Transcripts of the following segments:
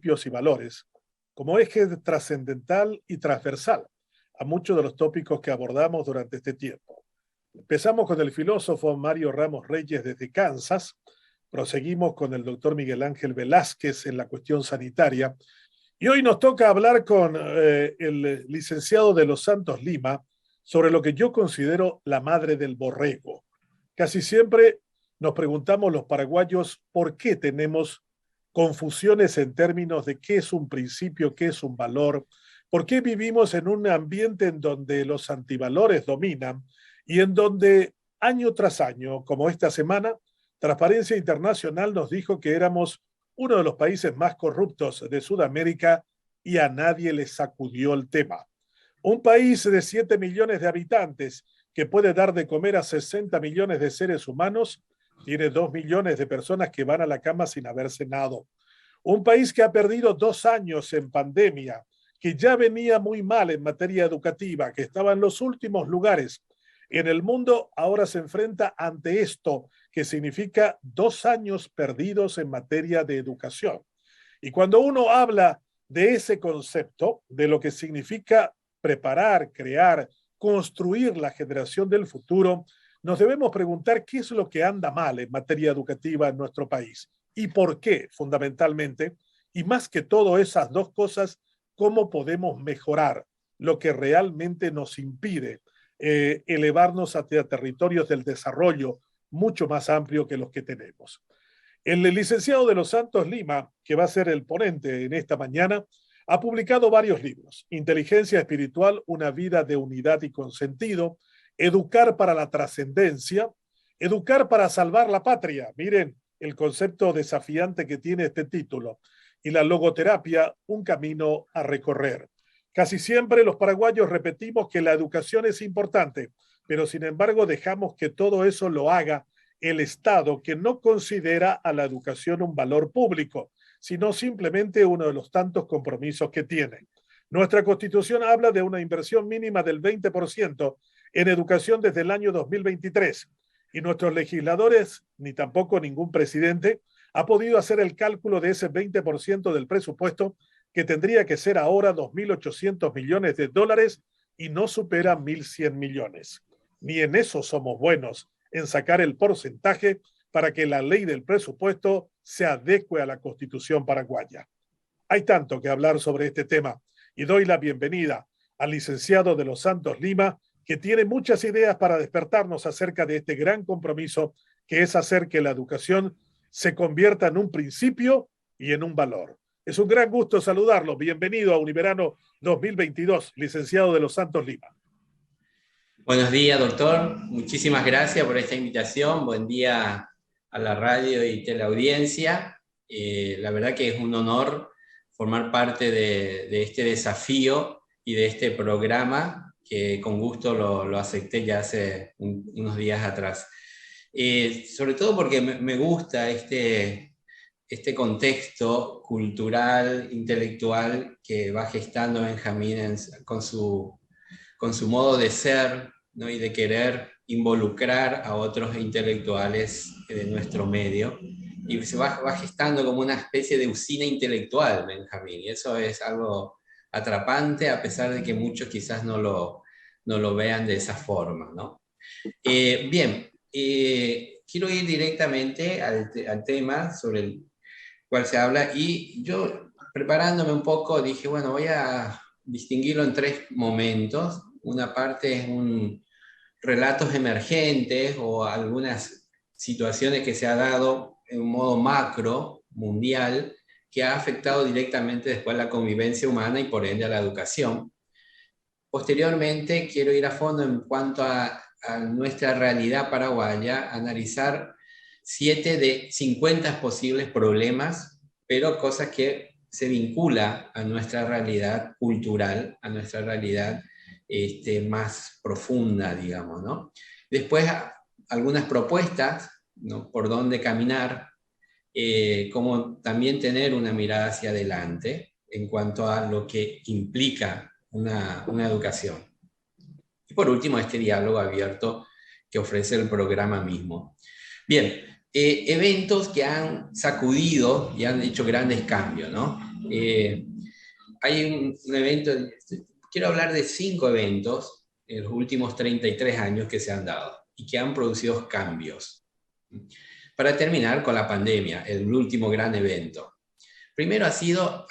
principios y valores como eje trascendental y transversal a muchos de los tópicos que abordamos durante este tiempo. Empezamos con el filósofo Mario Ramos Reyes desde Kansas, proseguimos con el doctor Miguel Ángel Velázquez en la cuestión sanitaria, y hoy nos toca hablar con el licenciado de los Santos Lima sobre lo que yo considero la madre del borrego. Casi siempre nos preguntamos los paraguayos por qué tenemos confusiones en términos de qué es un principio, qué es un valor, por qué vivimos en un ambiente en donde los antivalores dominan y en donde año tras año, como esta semana, Transparencia Internacional nos dijo que éramos uno de los países más corruptos de Sudamérica y a nadie le sacudió el tema. Un país de 7 millones de habitantes que puede dar de comer a 60 millones de seres humanos, tiene 2 millones de personas que van a la cama sin haber cenado. Un país que ha perdido 2 años en pandemia, que ya venía muy mal en materia educativa, que estaba en los últimos lugares en el mundo, ahora se enfrenta ante esto, que significa 2 años perdidos en materia de educación. Y cuando uno habla de ese concepto, de lo que significa preparar, crear, construir la generación del futuro, nos debemos preguntar qué es lo que anda mal en materia educativa en nuestro país y por qué, fundamentalmente, y más que todo esas dos cosas, cómo podemos mejorar lo que realmente nos impide elevarnos hacia territorios del desarrollo mucho más amplio que los que tenemos. El licenciado de los Santos Lima, que va a ser el ponente en esta mañana, ha publicado varios libros: Inteligencia Espiritual, una vida de unidad y consentido, Educar para la trascendencia, Educar para salvar la patria. Miren el concepto desafiante que tiene este título. Y la logoterapia, un camino a recorrer. Casi siempre los paraguayos repetimos que la educación es importante, pero sin embargo dejamos que todo eso lo haga el Estado, que no considera a la educación un valor público, sino simplemente uno de los tantos compromisos que tiene. Nuestra Constitución habla de una inversión mínima del 20% en educación desde el año 2023, y nuestros legisladores, ni tampoco ningún presidente, ha podido hacer el cálculo de ese 20% del presupuesto, que tendría que ser ahora 2.800 millones de dólares y no supera 1.100 millones. Ni en eso somos buenos, en sacar el porcentaje para que la ley del presupuesto se adecue a la Constitución paraguaya. Hay tanto que hablar sobre este tema y doy la bienvenida al licenciado de los Santos Lima, que tiene muchas ideas para despertarnos acerca de este gran compromiso que es hacer que la educación se convierta en un principio y en un valor. Es un gran gusto saludarlo. Bienvenido a Univerano 2022, licenciado de los Santos Lima. Buenos días, doctor. Muchísimas gracias por esta invitación. Buen día a la radio y teleaudiencia. La verdad que es un honor formar parte de este desafío y de este programa, que con gusto lo acepté ya hace unos días atrás. Sobre todo porque me gusta este contexto cultural, intelectual que va gestando Benjamín con su modo de ser, ¿no? Y de querer involucrar a otros intelectuales de nuestro medio. Y se va gestando como una especie de usina intelectual, Benjamín. Y eso es algo atrapante, a pesar de que muchos quizás no lo vean de esa forma, ¿no? Bien, quiero ir directamente al tema sobre el cual se habla, y yo, preparándome un poco, dije, bueno, voy a distinguirlo en 3 momentos. Una parte es relatos emergentes o algunas situaciones que se ha dado en un modo macro, mundial, que ha afectado directamente después la convivencia humana y por ende a la educación. Posteriormente quiero ir a fondo en cuanto a nuestra realidad paraguaya, analizar 7 de 50 posibles problemas, pero cosas que se vincula a nuestra realidad cultural, a nuestra realidad más profunda, digamos, ¿no? Después, algunas propuestas, ¿no? Por dónde caminar, cómo también tener una mirada hacia adelante en cuanto a lo que implica una educación. Y por último, este diálogo abierto que ofrece el programa mismo. Bien, eventos que han sacudido y han hecho grandes cambios, ¿no? Hay un evento, quiero hablar de 5 eventos en los últimos 33 años que se han dado y que han producido cambios. Para terminar con la pandemia, el último gran evento. Primero ha sido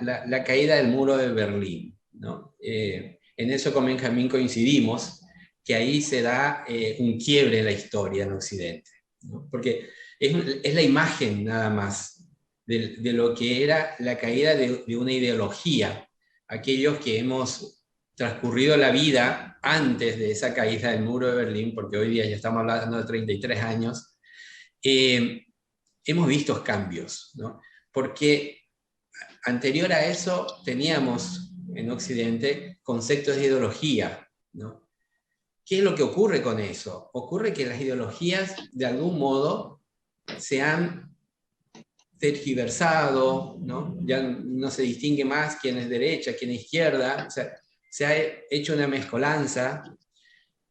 la caída del muro de Berlín, ¿no? En eso con Benjamín coincidimos, que ahí se da un quiebre en la historia en Occidente, ¿no? Porque es la imagen nada más de lo que era la caída de una ideología. Aquellos que hemos transcurrido la vida antes de esa caída del muro de Berlín, porque hoy día ya estamos hablando de 33 años, hemos visto cambios, ¿no? Porque anterior a eso teníamos en Occidente conceptos de ideología, ¿no? ¿Qué es lo que ocurre con eso? Ocurre que las ideologías de algún modo se han tergiversado, ¿no? Ya no se distingue más quién es derecha, quién es izquierda, o sea, se ha hecho una mezcolanza,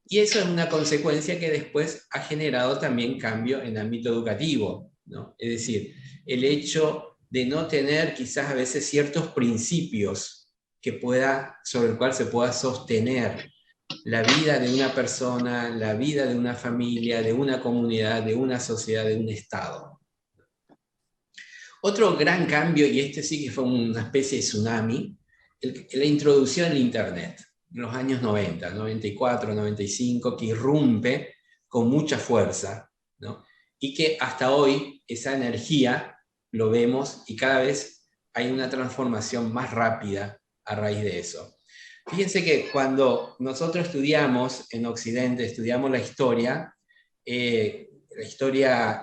y eso es una consecuencia que después ha generado también cambio en el ámbito educativo, ¿no? Es decir, el hecho de no tener quizás a veces ciertos principios sobre el cual se pueda sostener la vida de una persona, la vida de una familia, de una comunidad, de una sociedad, de un Estado. Otro gran cambio, y este sí que fue una especie de tsunami, la introducción del Internet, en los años 90, 94, 95, que irrumpe con mucha fuerza, ¿no? Y que hasta hoy esa energía lo vemos y cada vez hay una transformación más rápida a raíz de eso. Fíjense que cuando nosotros estudiamos en Occidente, estudiamos la historia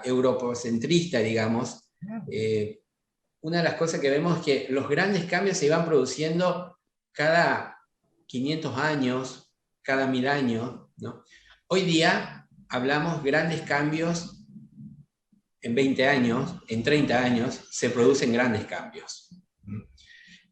eurocentrista, digamos, una de las cosas que vemos es que los grandes cambios se iban produciendo cada 500 años, cada 1000 años, ¿no? Hoy día hablamos grandes cambios en 20 años, en 30 años, se producen grandes cambios.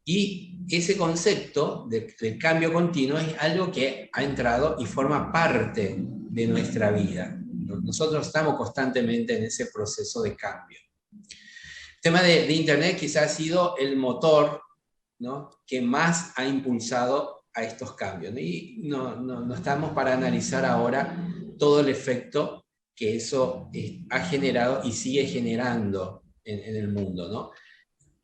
Y ese concepto del cambio continuo es algo que ha entrado y forma parte de nuestra vida. Nosotros estamos constantemente en ese proceso de cambio. El tema de Internet quizás ha sido el motor, ¿no?, que más ha impulsado a estos cambios, ¿no? Y no estamos para analizar ahora todo el efecto que eso ha generado y sigue generando en el mundo, ¿no?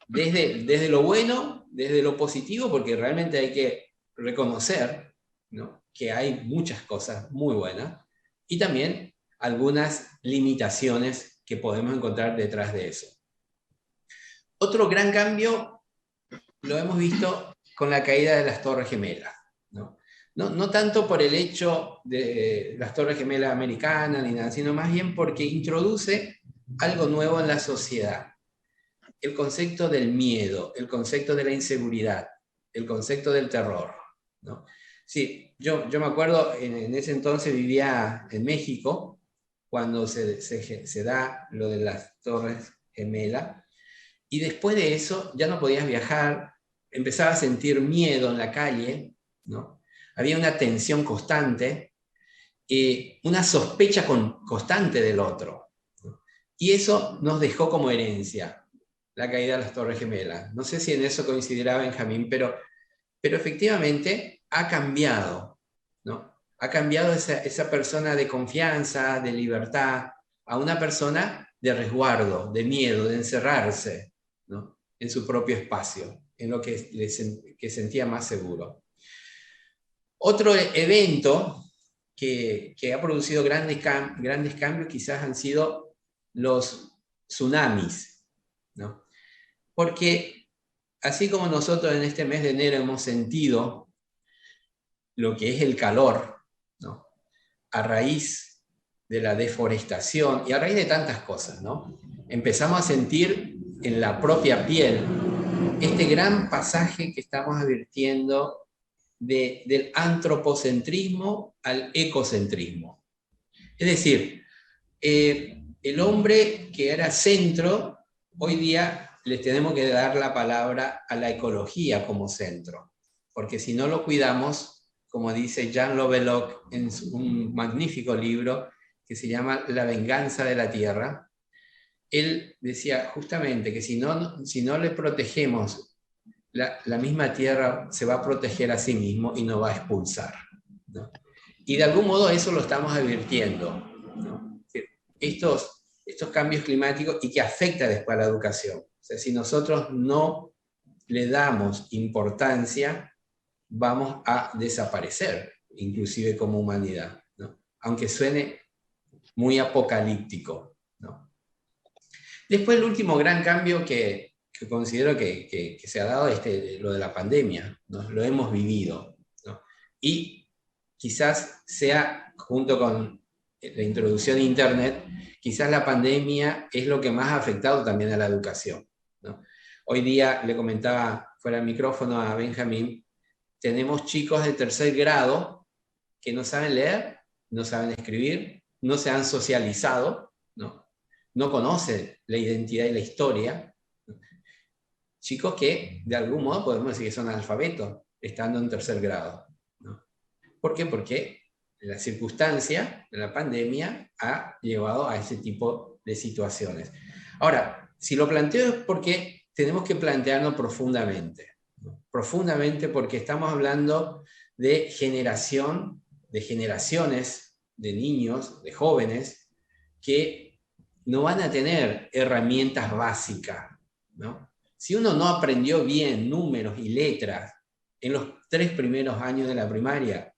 Desde lo bueno, desde lo positivo, porque realmente hay que reconocer, ¿no?, que hay muchas cosas muy buenas, y también algunas limitaciones que podemos encontrar detrás de eso. Otro gran cambio lo hemos visto con la caída de las Torres Gemelas, ¿no? No tanto por el hecho de las Torres Gemelas americanas ni nada, sino más bien porque introduce algo nuevo en la sociedad. El concepto del miedo, el concepto de la inseguridad, el concepto del terror, ¿no? Sí, yo me acuerdo, en ese entonces vivía en México, cuando se da lo de las Torres Gemelas, y después de eso ya no podías viajar, empezaba a sentir miedo en la calle, ¿no? Había una tensión constante, una sospecha constante del otro, ¿no? Y eso nos dejó como herencia la caída de las Torres Gemelas. No sé si en eso coincidirá Benjamín, pero efectivamente ha cambiado, ¿no? Ha cambiado esa persona de confianza, de libertad, a una persona de resguardo, de miedo, de encerrarse, ¿no?, en su propio espacio, en lo que sentía más seguro. Otro evento que ha producido grandes cambios quizás han sido los tsunamis, ¿no? Porque así como nosotros en este mes de enero hemos sentido lo que es el calor, ¿no?, a raíz de la deforestación y a raíz de tantas cosas, ¿no?, empezamos a sentir en la propia piel este gran pasaje que estamos advirtiendo del antropocentrismo al ecocentrismo. Es decir, el hombre que era centro, hoy día les tenemos que dar la palabra a la ecología como centro, porque si no lo cuidamos, como dice Jean Lovelock en un magnífico libro que se llama La venganza de la tierra, él decía justamente que si no le protegemos, la misma tierra se va a proteger a sí mismo y nos va a expulsar, ¿no? Y de algún modo eso lo estamos advirtiendo, ¿no? Estos cambios climáticos y que afecta después a la educación. O sea, si nosotros no le damos importancia, vamos a desaparecer, inclusive como humanidad, ¿no? Aunque suene muy apocalíptico, ¿no? Después el último gran cambio que considero que se ha dado es lo de la pandemia, ¿no? Lo hemos vivido, ¿no? Y quizás sea, junto con la introducción de Internet, quizás la pandemia es lo que más ha afectado también a la educación, ¿no? Hoy día, le comentaba fuera del micrófono a Benjamín, tenemos chicos de tercer grado que no saben leer, no saben escribir, no se han socializado, ¿no? No conocen la identidad y la historia. Chicos que, de algún modo, podemos decir que son analfabetos, estando en tercer grado, ¿no? ¿Por qué? Porque la circunstancia de la pandemia ha llevado a ese tipo de situaciones. Ahora, si lo planteo es porque tenemos que plantearnos profundamente, ¿no? Profundamente, porque estamos hablando de generaciones de niños, de jóvenes, que no van a tener herramientas básicas, ¿no? Si uno no aprendió bien números y letras en los 3 primeros años de la primaria,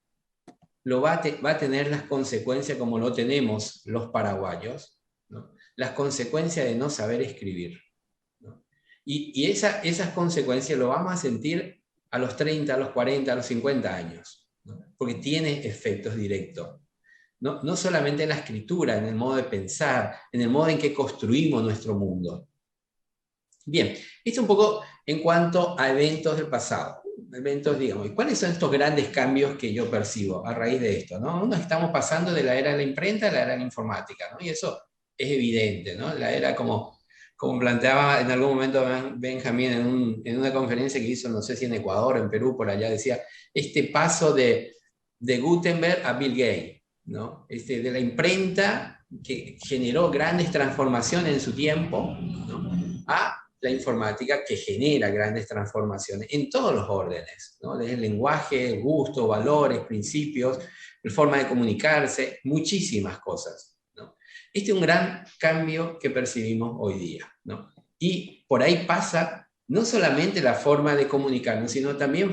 va a tener las consecuencias como lo tenemos los paraguayos, ¿no? Las consecuencias de no saber escribir, ¿no? Y esas consecuencias lo vamos a sentir a los 30, a los 40, a los 50 años, ¿no? Porque tiene efectos directos. No solamente en la escritura, en el modo de pensar, en el modo en que construimos nuestro mundo. Bien, esto un poco en cuanto a eventos del pasado. Eventos, digamos, ¿y cuáles son estos grandes cambios que yo percibo a raíz de esto, ¿no? Nos estamos pasando de la era de la imprenta a la era de la informática, ¿no? Y eso es evidente, ¿no? La era como planteaba en algún momento Benjamín en una conferencia que hizo, no sé si en Ecuador, en Perú, por allá, decía, este paso de Gutenberg a Bill Gates, ¿no? De la imprenta que generó grandes transformaciones en su tiempo, ¿no? A la informática que genera grandes transformaciones en todos los órdenes, ¿no? Desde el lenguaje, el gusto, valores, principios, la forma de comunicarse, muchísimas cosas, ¿no? Este es un gran cambio que percibimos hoy día, ¿no? Y por ahí pasa no solamente la forma de comunicarnos, sino también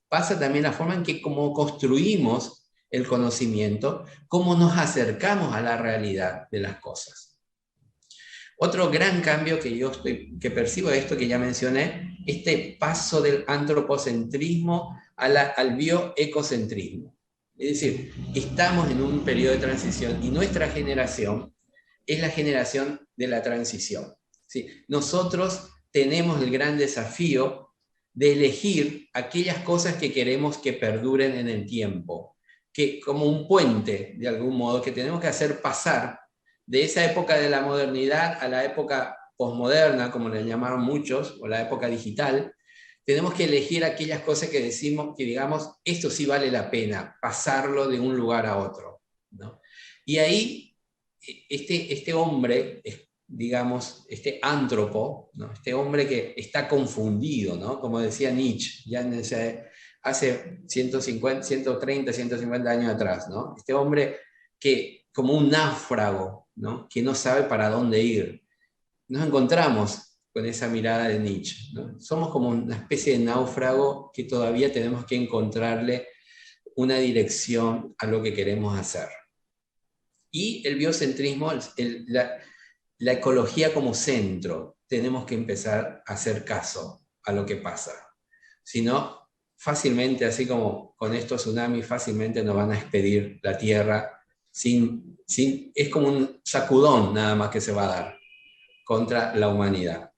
pasa también la forma en que como construimos el conocimiento, cómo nos acercamos a la realidad de las cosas. Otro gran cambio que percibo de esto que ya mencioné, este paso del antropocentrismo al bioecocentrismo. Es decir, estamos en un periodo de transición y nuestra generación es la generación de la transición, ¿sí? Nosotros tenemos el gran desafío de elegir aquellas cosas que queremos que perduren en el tiempo, que como un puente, de algún modo, que tenemos que hacer pasar de esa época de la modernidad a la época posmoderna, como le llamaron muchos, o la época digital. Tenemos que elegir aquellas cosas que digamos, esto sí vale la pena, pasarlo de un lugar a otro, ¿no? Y ahí, este hombre, digamos, este ántropo, ¿no? Este hombre que está confundido, ¿no? Como decía Nietzsche, ya hace 150, 130, 150 años atrás, ¿no? Este hombre que, como un náufrago, ¿no? Que no sabe para dónde ir. Nos encontramos con esa mirada de Nietzsche, ¿no? Somos como una especie de náufrago que todavía tenemos que encontrarle una dirección a lo que queremos hacer. Y el biocentrismo, la ecología como centro, tenemos que empezar a hacer caso a lo que pasa. Si no, fácilmente, así como con estos tsunamis, fácilmente nos van a expedir la Tierra es como un sacudón nada más que se va a dar contra la humanidad.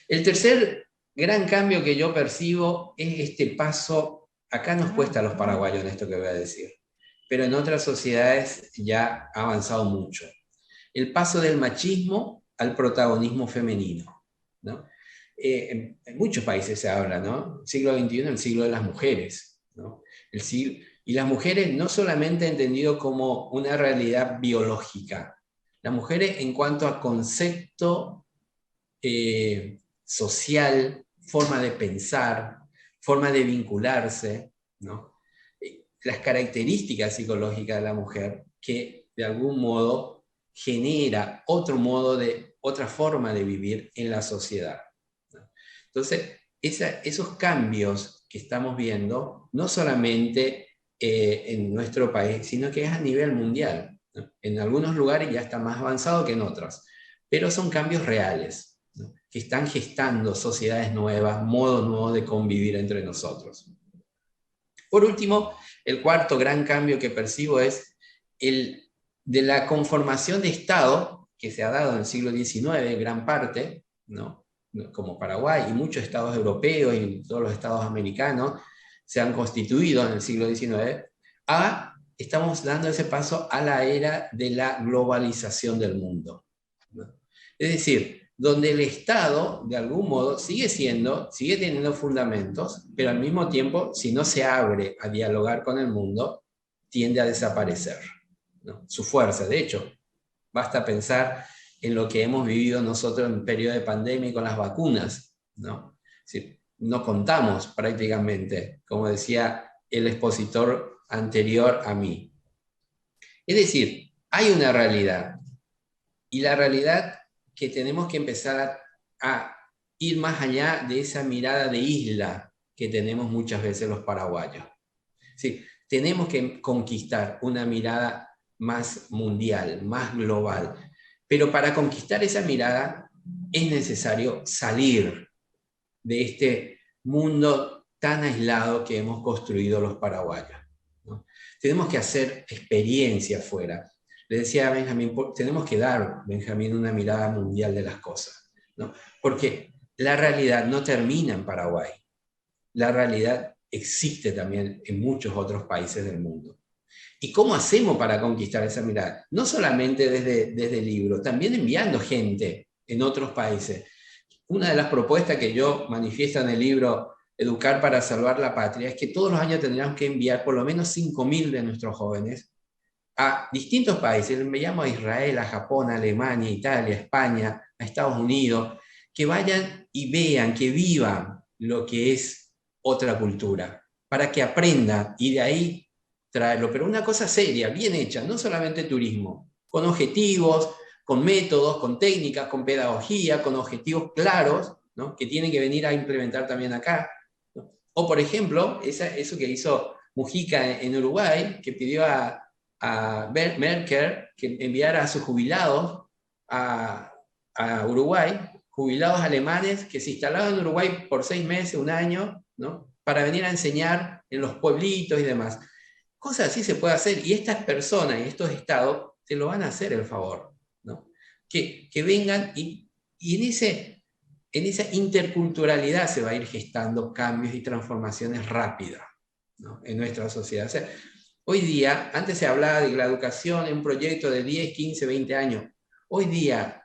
El tercer gran cambio que yo percibo es este paso, acá nos cuesta a los paraguayos en esto que voy a decir, pero en otras sociedades ya ha avanzado mucho. El paso del machismo al protagonismo femenino, ¿no? En muchos países se habla, ¿no? El siglo XXI, el siglo de las mujeres, ¿no? Y las mujeres no solamente entendido como una realidad biológica. Las mujeres en cuanto a concepto social, forma de pensar, forma de vincularse, ¿no? Las características psicológicas de la mujer que de algún modo genera otra forma de vivir en la sociedad, ¿no? Entonces, esos cambios que estamos viendo, no solamente en nuestro país, sino que es a nivel mundial, ¿no? En algunos lugares ya está más avanzado que en otros, pero son cambios reales, ¿no? Que están gestando sociedades nuevas, modos nuevos de convivir entre nosotros. Por último, el cuarto gran cambio que percibo es el de la conformación de Estado que se ha dado en el siglo XIX, en gran parte, ¿no? Como Paraguay y muchos estados europeos y todos los estados americanos se han constituido en el siglo XIX, estamos dando ese paso a la era de la globalización del mundo, ¿no? Es decir, donde el Estado, de algún modo, sigue teniendo fundamentos, pero al mismo tiempo, si no se abre a dialogar con el mundo, tiende a desaparecer, ¿no? Su fuerza. De hecho, basta pensar en lo que hemos vivido nosotros en periodo de pandemia y con las vacunas, ¿no? Es decir, no contamos prácticamente, como decía el expositor anterior a mí. Es decir, hay una realidad, y la realidad que tenemos que empezar a ir más allá de esa mirada de isla que tenemos muchas veces los paraguayos. Sí, tenemos que conquistar una mirada más mundial, más global. Pero para conquistar esa mirada es necesario salir de este mundo tan aislado que hemos construido los paraguayos, ¿no? Tenemos que hacer experiencia afuera. Le decía a Benjamín, tenemos que dar, Benjamín, una mirada mundial de las cosas, ¿no? Porque la realidad no termina en Paraguay. La realidad existe también en muchos otros países del mundo. ¿Y cómo hacemos para conquistar esa mirada? No solamente desde el libro, también enviando gente en otros países. Una de las propuestas que yo manifiesto en el libro Educar para Salvar la Patria es que todos los años tendríamos que enviar por lo menos 5.000 de nuestros jóvenes a distintos países. Me llamo a Israel, a Japón, a Alemania, a Italia, a España, a Estados Unidos, que vayan y vean, que vivan lo que es otra cultura, para que aprendan y de ahí traerlo. Pero una cosa seria, bien hecha, no solamente turismo, con objetivos, con métodos, con técnicas, con pedagogía, con objetivos claros, ¿no? Que tienen que venir a implementar también acá, ¿no? O por ejemplo, eso que hizo Mujica en Uruguay, que pidió a Merkel que enviara a sus jubilados a Uruguay, jubilados alemanes que se instalaban en Uruguay por 6 meses, un año, ¿no? Para venir a enseñar en los pueblitos y demás. Cosas así se puede hacer, y estas personas y estos estados te lo van a hacer el favor, ¿no? Que vengan y en esa interculturalidad se va a ir gestando cambios y transformaciones rápidas, ¿no? En nuestra sociedad. O sea, hoy día, antes se hablaba de la educación en un proyecto de 10, 15, 20 años. Hoy día,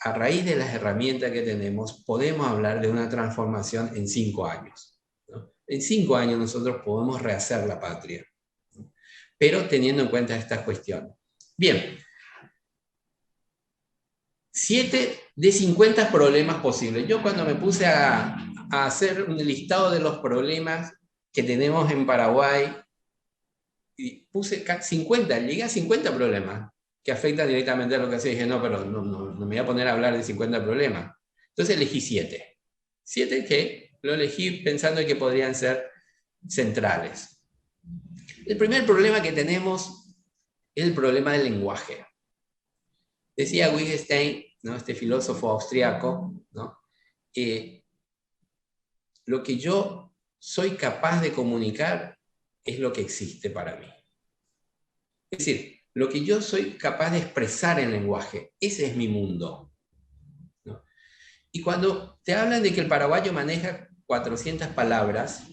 a raíz de las herramientas que tenemos, podemos hablar de una transformación en 5 años, ¿no? En 5 años nosotros podemos rehacer la patria, ¿no? Pero teniendo en cuenta estas cuestiones. Bien, 7 de 50 problemas posibles. Yo cuando me puse a hacer un listado de los problemas que tenemos en Paraguay, y puse 50, llegué a 50 problemas que afectan directamente a lo que hacía. Dije, no, pero no me voy a poner a hablar de 50 problemas. Entonces elegí 7. 7 que lo elegí pensando que podrían ser centrales. El primer problema que tenemos es el problema del lenguaje. Decía Wittgenstein, ¿no? Este filósofo austriaco, ¿no? Lo que yo soy capaz de comunicar es lo que existe para mí. Es decir, lo que yo soy capaz de expresar en lenguaje, ese es mi mundo, ¿no? Y cuando te hablan de que el paraguayo maneja 400 palabras,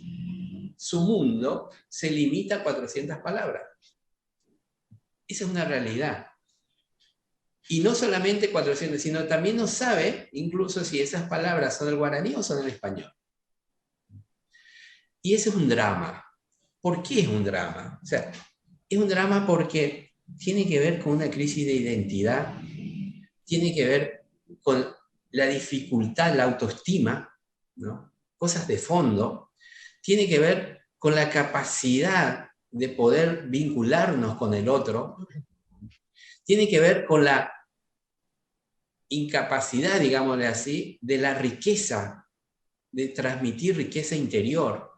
su mundo se limita a 400 palabras. Esa es una realidad. Y no solamente 400, sino también no sabe incluso si esas palabras son el guaraní o son el español. Y ese es un drama. ¿Por qué es un drama? O sea, es un drama porque tiene que ver con una crisis de identidad, tiene que ver con la dificultad, la autoestima, ¿no? Cosas de fondo, tiene que ver con la capacidad de poder vincularnos con el otro, tiene que ver con la incapacidad, digámosle así, de la riqueza, de transmitir riqueza interior.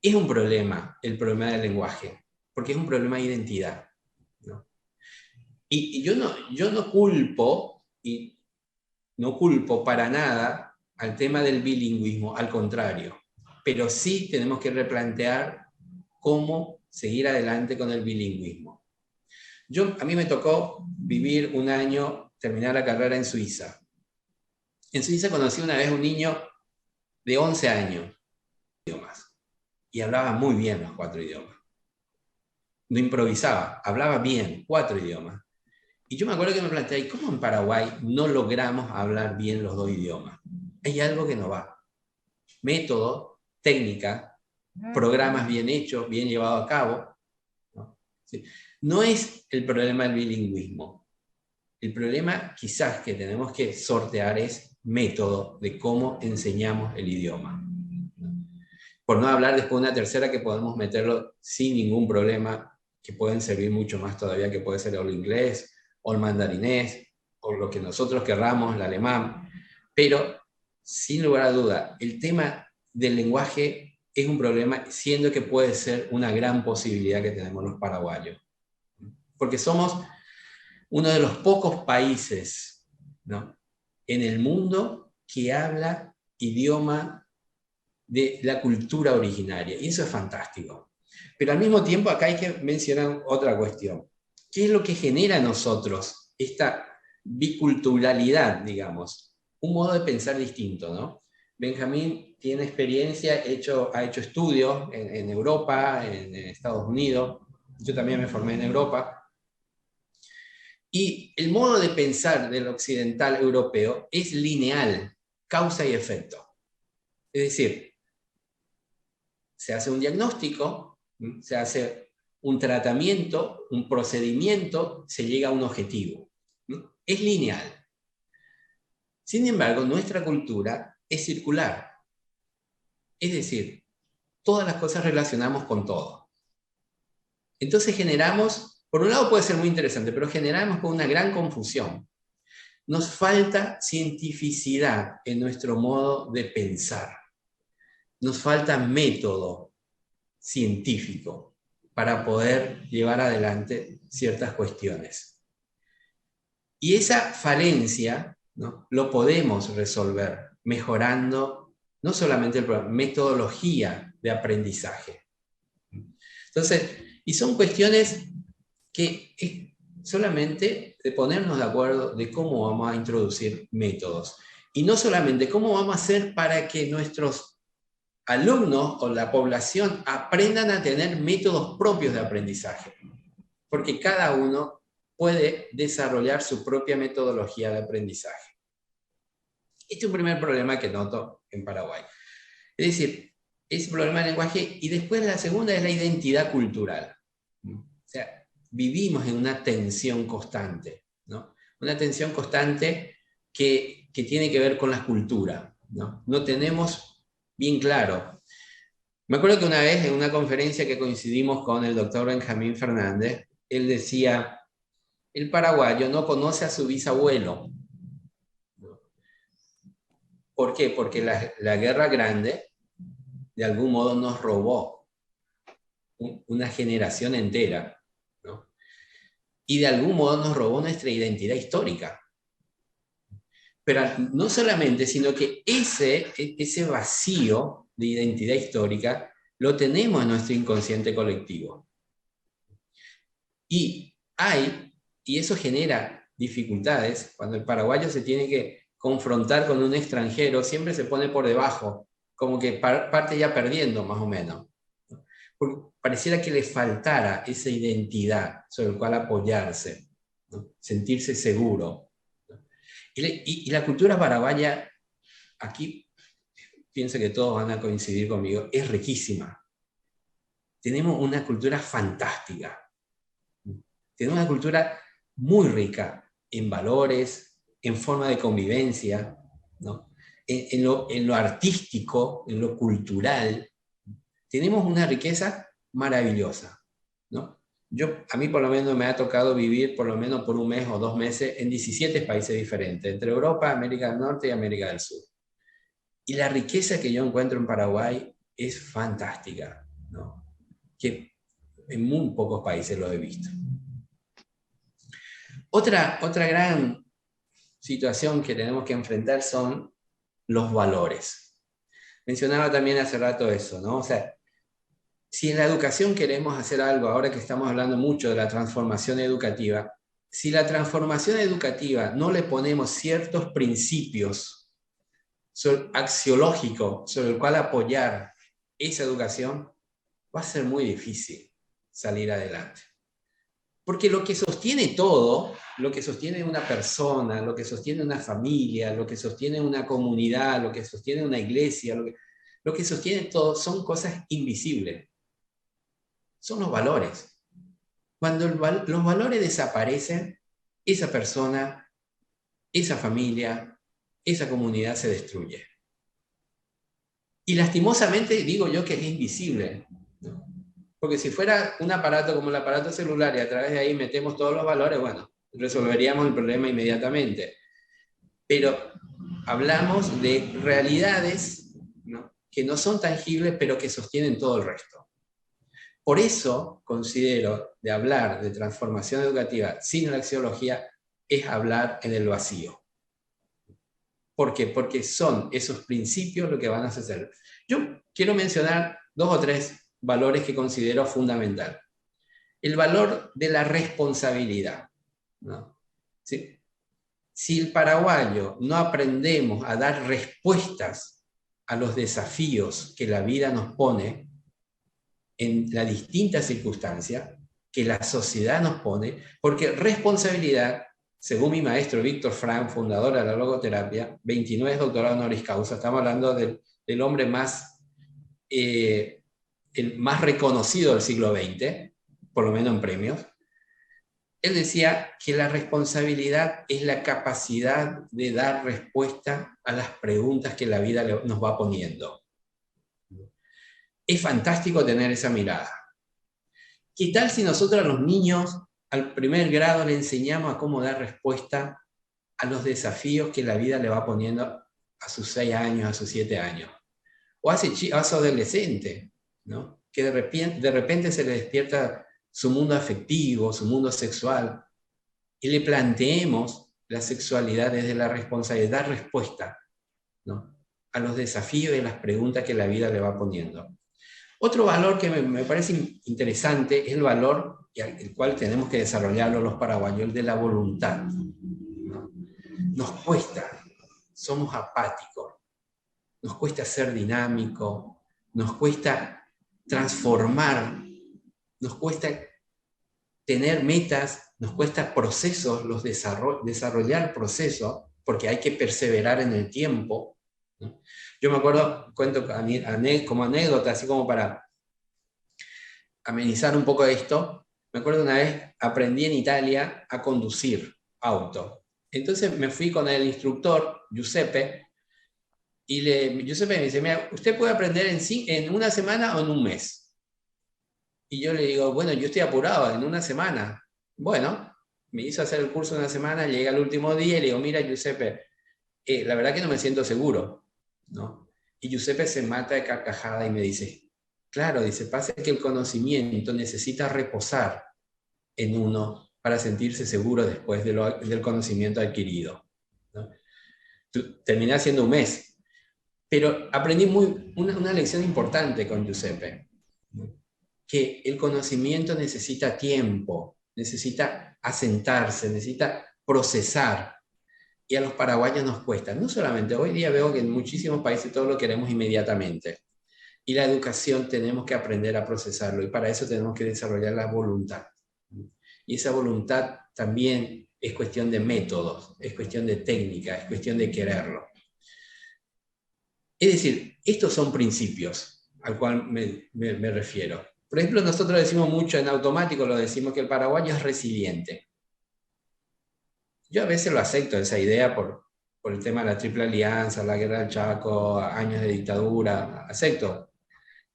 Es un problema, el problema del lenguaje, porque es un problema de identidad, ¿no? Y yo no culpo, y no culpo para nada al tema del bilingüismo, al contrario, pero sí tenemos que replantear cómo seguir adelante con el bilingüismo. A mí me tocó vivir un año, terminar la carrera en Suiza. En Suiza conocí una vez un niño de 11 años, y hablaba muy bien los 4 idiomas. No improvisaba, hablaba bien, 4 idiomas. Y yo me acuerdo que me planteé, ¿cómo en Paraguay no logramos hablar bien los 2 idiomas? Hay algo que no va. Método, técnica, programas bien hechos, bien llevados a cabo. ¿No? ¿Sí? No es el problema del bilingüismo. El problema quizás que tenemos que sortear es método de cómo enseñamos el idioma. Por no hablar después de una tercera que podemos meterlo sin ningún problema, que pueden servir mucho más todavía, que puede ser el inglés, o el mandarinés, o lo que nosotros querramos, el alemán. Pero, sin lugar a duda, el tema del lenguaje es un problema, siendo que puede ser una gran posibilidad que tenemos los paraguayos. Porque somos uno de los pocos países, ¿no?, en el mundo que habla idioma de la cultura originaria, y eso es fantástico. Pero al mismo tiempo acá hay que mencionar otra cuestión. ¿Qué es lo que genera en nosotros esta biculturalidad, digamos? Un modo de pensar distinto, ¿no? Benjamín tiene experiencia, ha hecho estudios en Europa, en Estados Unidos, yo también me formé en Europa, y el modo de pensar del occidental europeo es lineal, causa y efecto. Es decir, se hace un diagnóstico, se hace un tratamiento, un procedimiento, se llega a un objetivo. Es lineal. Sin embargo, nuestra cultura es circular. Es decir, todas las cosas relacionamos con todo. Entonces generamos, por un lado puede ser muy interesante, pero generamos con una gran confusión. Nos falta cientificidad en nuestro modo de pensar. Nos falta método científico para poder llevar adelante ciertas cuestiones. Y esa falencia, ¿no?, lo podemos resolver mejorando no solamente la metodología de aprendizaje. Entonces, y son cuestiones que es solamente de ponernos de acuerdo de cómo vamos a introducir métodos. Y no solamente cómo vamos a hacer para que nuestros alumnos o la población aprendan a tener métodos propios de aprendizaje, porque cada uno puede desarrollar su propia metodología de aprendizaje. Este es un primer problema que noto en Paraguay. Es decir, ese problema del lenguaje, y después la segunda es la identidad cultural. O sea, vivimos en una tensión constante, ¿no? Una tensión constante que tiene que ver con la cultura, ¿no? No tenemos bien claro. Me acuerdo que una vez en una conferencia que coincidimos con el doctor Benjamín Fernández, él decía, el paraguayo no conoce a su bisabuelo. ¿Por qué? Porque la Guerra Grande de algún modo nos robó una generación entera, ¿no? Y de algún modo nos robó nuestra identidad histórica. Pero no solamente, sino que ese vacío de identidad histórica lo tenemos en nuestro inconsciente colectivo. Y eso genera dificultades, cuando el paraguayo se tiene que confrontar con un extranjero, siempre se pone por debajo, como que parte ya perdiendo más o menos. Porque pareciera que le faltara esa identidad sobre la cual apoyarse, ¿no?, sentirse seguro. Y la cultura paraguaya, aquí pienso que todos van a coincidir conmigo, es riquísima. Tenemos una cultura fantástica. Tenemos una cultura muy rica en valores, en forma de convivencia, ¿no? En lo artístico, en lo cultural. Tenemos una riqueza maravillosa, ¿no? A mí por lo menos me ha tocado vivir por lo menos por un mes o 2 meses en 17 países diferentes, entre Europa, América del Norte y América del Sur. Y la riqueza que yo encuentro en Paraguay es fantástica, ¿no? Que en muy pocos países lo he visto. Otra gran situación que tenemos que enfrentar son los valores. Mencionaba también hace rato eso, ¿no? O sea, si en la educación queremos hacer algo, ahora que estamos hablando mucho de la transformación educativa, si la transformación educativa no le ponemos ciertos principios axiológicos sobre el cual apoyar esa educación, va a ser muy difícil salir adelante. Porque lo que sostiene todo, lo que sostiene una persona, lo que sostiene una familia, lo que sostiene una comunidad, lo que sostiene una iglesia, lo que sostiene todo son cosas invisibles. Son los valores. Cuando los valores desaparecen, esa persona, esa familia, esa comunidad se destruye. Y lastimosamente digo yo que es invisible, ¿no? Porque si fuera un aparato como el aparato celular y a través de ahí metemos todos los valores, bueno, resolveríamos el problema inmediatamente. Pero hablamos de realidades, ¿no?, que no son tangibles, pero que sostienen todo el resto. Por eso considero de hablar de transformación educativa sin la axiología es hablar en el vacío. ¿Por qué? Porque son esos principios lo que van a hacer. Yo quiero mencionar 2 o 3 valores que considero fundamental. El valor de la responsabilidad, ¿no? ¿Sí? Si el paraguayo no aprendemos a dar respuestas a los desafíos que la vida nos pone, en las distintas circunstancias que la sociedad nos pone, porque responsabilidad, según mi maestro Víctor Frank, fundador de la logoterapia, 29 doctorados honoris causa, estamos hablando del hombre el más reconocido del siglo XX, por lo menos en premios. Él decía que la responsabilidad es la capacidad de dar respuesta a las preguntas que la vida nos va poniendo. Es fantástico tener esa mirada. ¿Qué tal si nosotros a los niños al primer grado le enseñamos a cómo dar respuesta a los desafíos que la vida le va poniendo a sus 6 años, a sus 7 años? O a ese adolescente, ¿no?, que de repente se le despierta su mundo afectivo, su mundo sexual, y le planteemos la sexualidad desde la responsabilidad, dar respuesta, ¿no?, a los desafíos y las preguntas que la vida le va poniendo. Otro valor que me parece interesante es el valor, el cual tenemos que desarrollarlo los paraguayos, el de la voluntad, ¿no? Nos cuesta, somos apáticos, nos cuesta ser dinámicos, nos cuesta transformar, nos cuesta tener metas, nos cuesta procesos, desarrollar procesos, porque hay que perseverar en el tiempo, ¿no? Yo me acuerdo, cuento como anécdota, así como para amenizar un poco esto, me acuerdo una vez aprendí en Italia a conducir auto. Entonces me fui con el instructor, Giuseppe, y Giuseppe me dice, mira, usted puede aprender en una semana o en un mes. Y yo le digo, bueno, yo estoy apurado, en una semana. Bueno, me hizo hacer el curso en una semana, llegué al último día y le digo, mira, Giuseppe, la verdad que no me siento seguro, ¿no? Y Giuseppe se mata de carcajada y me dice, claro, dice, pasa que el conocimiento necesita reposar en uno para sentirse seguro después del conocimiento adquirido, ¿no? Terminé haciendo un mes, pero aprendí una lección importante con Giuseppe, ¿no?, que el conocimiento necesita tiempo, necesita asentarse, necesita procesar. Y a los paraguayos nos cuesta. No solamente, hoy día veo que en muchísimos países todo lo queremos inmediatamente. Y la educación tenemos que aprender a procesarlo. Y para eso tenemos que desarrollar la voluntad. Y esa voluntad también es cuestión de métodos, es cuestión de técnica, es cuestión de quererlo. Es decir, estos son principios al cual me refiero. Por ejemplo, nosotros decimos mucho en automático, lo decimos que el paraguayo es resiliente. Yo a veces lo acepto, esa idea, por el tema de la Triple Alianza, la Guerra del Chaco, años de dictadura, acepto.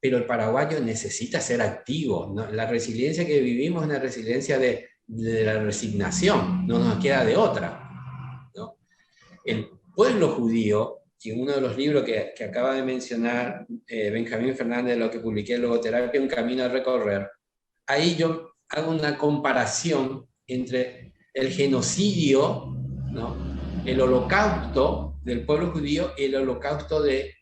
Pero el paraguayo necesita ser activo, ¿no? La resiliencia que vivimos es una resiliencia de la resignación, no nos queda de otra, ¿no? El pueblo judío, y uno de los libros que acaba de mencionar Benjamín Fernández, lo que publiqué en Logoterapia, Un camino a recorrer, ahí yo hago una comparación entre el genocidio, ¿no? El holocausto del pueblo judío y el holocausto del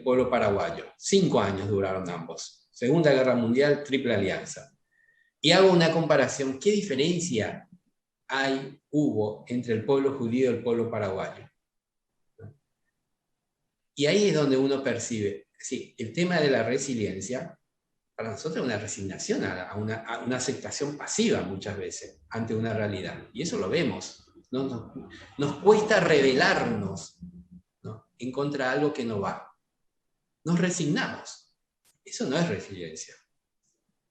pueblo paraguayo. 5 años duraron ambos. Segunda Guerra Mundial, Triple Alianza. Y hago una comparación. ¿Qué diferencia hubo entre el pueblo judío y el pueblo paraguayo? Y ahí es donde uno percibe, sí, el tema de la resiliencia, para nosotros es una resignación, a una aceptación pasiva muchas veces ante una realidad. Y eso lo vemos. Nos cuesta rebelarnos, ¿no?, en contra de algo que no va. Nos resignamos. Eso no es resiliencia.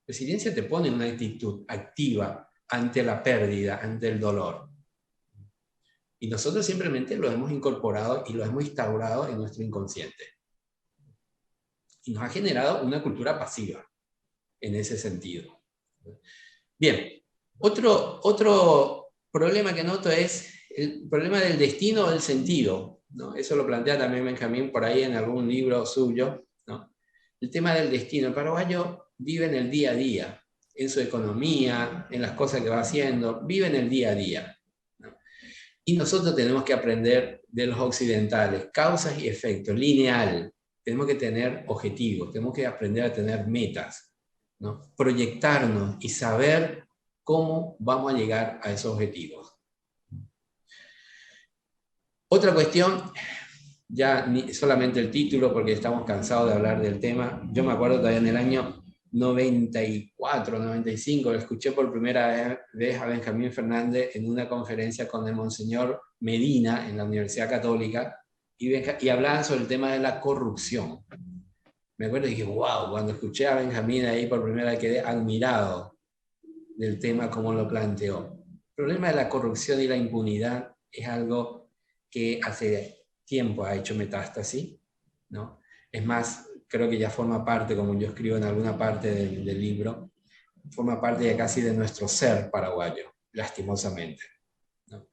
Resiliencia te pone en una actitud activa ante la pérdida, ante el dolor. Y nosotros simplemente lo hemos incorporado y lo hemos instaurado en nuestro inconsciente. Y nos ha generado una cultura pasiva en ese sentido. Bien, otro problema que noto es el problema del destino o del sentido, ¿no? Eso lo plantea también Benjamín por ahí en algún libro suyo, ¿no? El tema del destino. El paraguayo vive en el día a día, en su economía, en las cosas que va haciendo, vive en el día a día, ¿no? Y nosotros tenemos que aprender de los occidentales, causas y efectos, lineal. Tenemos que tener objetivos, tenemos que aprender a tener metas, ¿no? Proyectarnos y saber cómo vamos a llegar a esos objetivos. Otra cuestión, ya solamente el título porque estamos cansados de hablar del tema. Yo me acuerdo todavía en el año 94, 95, lo escuché por primera vez a Benjamín Fernández en una conferencia con el Monseñor Medina en la Universidad Católica y hablaban sobre el tema de la corrupción. Me acuerdo y dije, wow, cuando escuché a Benjamín ahí por primera vez quedé admirado del tema como lo planteó. El problema de la corrupción y la impunidad es algo que hace tiempo ha hecho metástasis, ¿no? Es más, creo que ya forma parte, como yo escribo en alguna parte del libro, forma parte ya casi de nuestro ser paraguayo, lastimosamente, ¿no?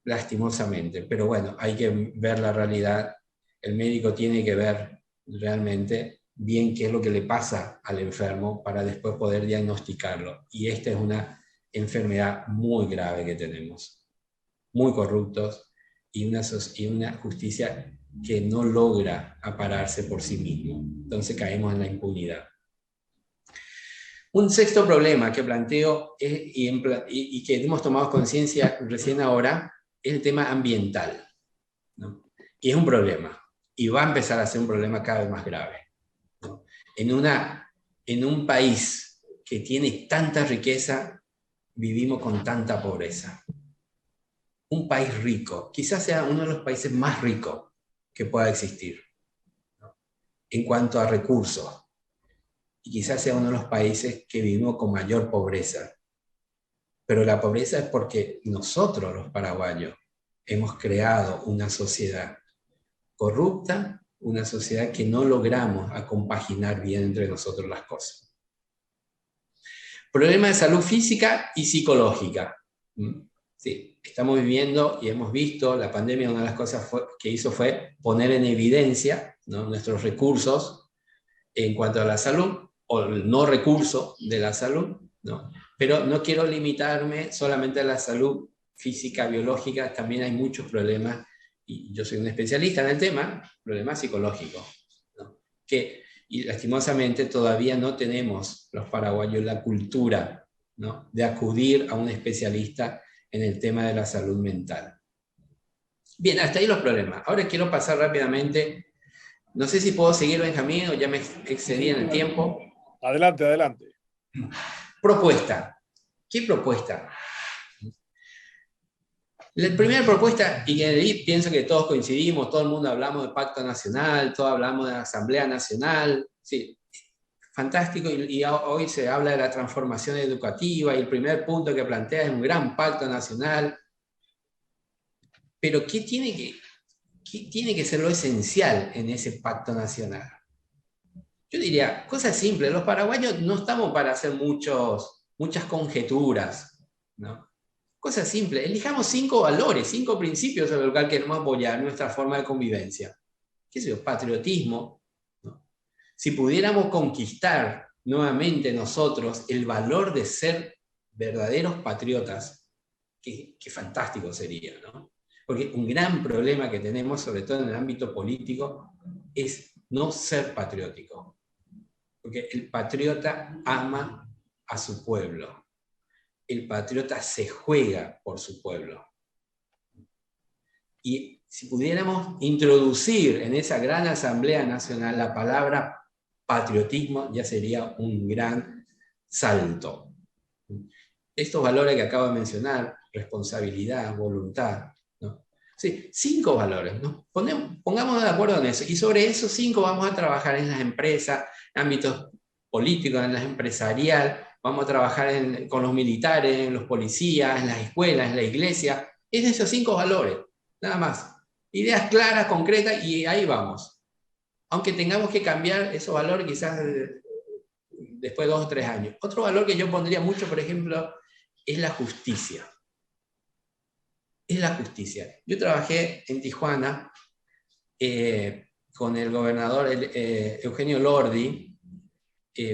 Lastimosamente, pero bueno, hay que ver la realidad. El médico tiene que ver realmente bien qué es lo que le pasa al enfermo para después poder diagnosticarlo. Y esta es una enfermedad muy grave que tenemos, muy corruptos y una justicia que no logra apararse por sí mismo. Entonces caemos en la impunidad. Un sexto problema que planteo y que hemos tomado conciencia recién ahora es el tema ambiental, ¿no? Y es un problema, y va a empezar a ser un problema cada vez más grave, ¿no? En un país que tiene tanta riqueza, vivimos con tanta pobreza. Un país rico, quizás sea uno de los países más ricos que pueda existir, ¿no?, en cuanto a recursos, y quizás sea uno de los países que vivimos con mayor pobreza. Pero la pobreza es porque nosotros, los paraguayos, hemos creado una sociedad corrupta, una sociedad que no logramos compaginar bien entre nosotros las cosas. Problema de salud física y psicológica. Sí, estamos viviendo y hemos visto, la pandemia, una de las cosas que hizo fue poner en evidencia, ¿no?, nuestros recursos en cuanto a la salud, o el no recurso de la salud, ¿no? Pero no quiero limitarme solamente a la salud física, biológica, también hay muchos problemas, y yo soy un especialista en el tema, problemas psicológicos, ¿no?, y lastimosamente todavía no tenemos los paraguayos la cultura, ¿no?, de acudir a un especialista en el tema de la salud mental. Bien, hasta ahí los problemas. Ahora quiero pasar rápidamente, no sé si puedo seguir, Benjamín, o ya me excedí en el tiempo. Adelante, adelante. Propuesta. ¿Qué propuesta? La primera propuesta, y ahí pienso que todos coincidimos, todo el mundo hablamos de pacto nacional, todos hablamos de Asamblea Nacional, sí, fantástico, y hoy se habla de la transformación educativa, y el primer punto que plantea es un gran pacto nacional. Pero ¿qué tiene que ser lo esencial en ese pacto nacional? Yo diría, cosas simples. Los paraguayos no estamos para hacer muchas conjeturas, ¿no? Cosas simples. Elijamos 5 valores, 5 principios sobre los que queremos apoyar nuestra forma de convivencia. ¿Qué es eso? Patriotismo, ¿no? Si pudiéramos conquistar nuevamente nosotros el valor de ser verdaderos patriotas, qué fantástico sería, ¿no? Porque un gran problema que tenemos, sobre todo en el ámbito político, es no ser patriótico. Porque el patriota ama a su pueblo. El patriota se juega por su pueblo. Y si pudiéramos introducir en esa gran Asamblea Nacional la palabra patriotismo, ya sería un gran salto. Estos valores que acabo de mencionar, responsabilidad, voluntad, ¿no? Sí, 5 valores, ¿no? Pongámonos de acuerdo en eso, y sobre esos 5 vamos a trabajar en las empresas, en ámbitos políticos, en las empresarial, vamos a trabajar con los militares, en los policías, en las escuelas, en la iglesia. Es de esos 5 valores, nada más. Ideas claras, concretas, y ahí vamos. Aunque tengamos que cambiar esos valores quizás después de 2 o 3 años. Otro valor que yo pondría mucho, por ejemplo, es la justicia. Es la justicia. Yo trabajé en Tijuana con el gobernador Eugenio Lordi,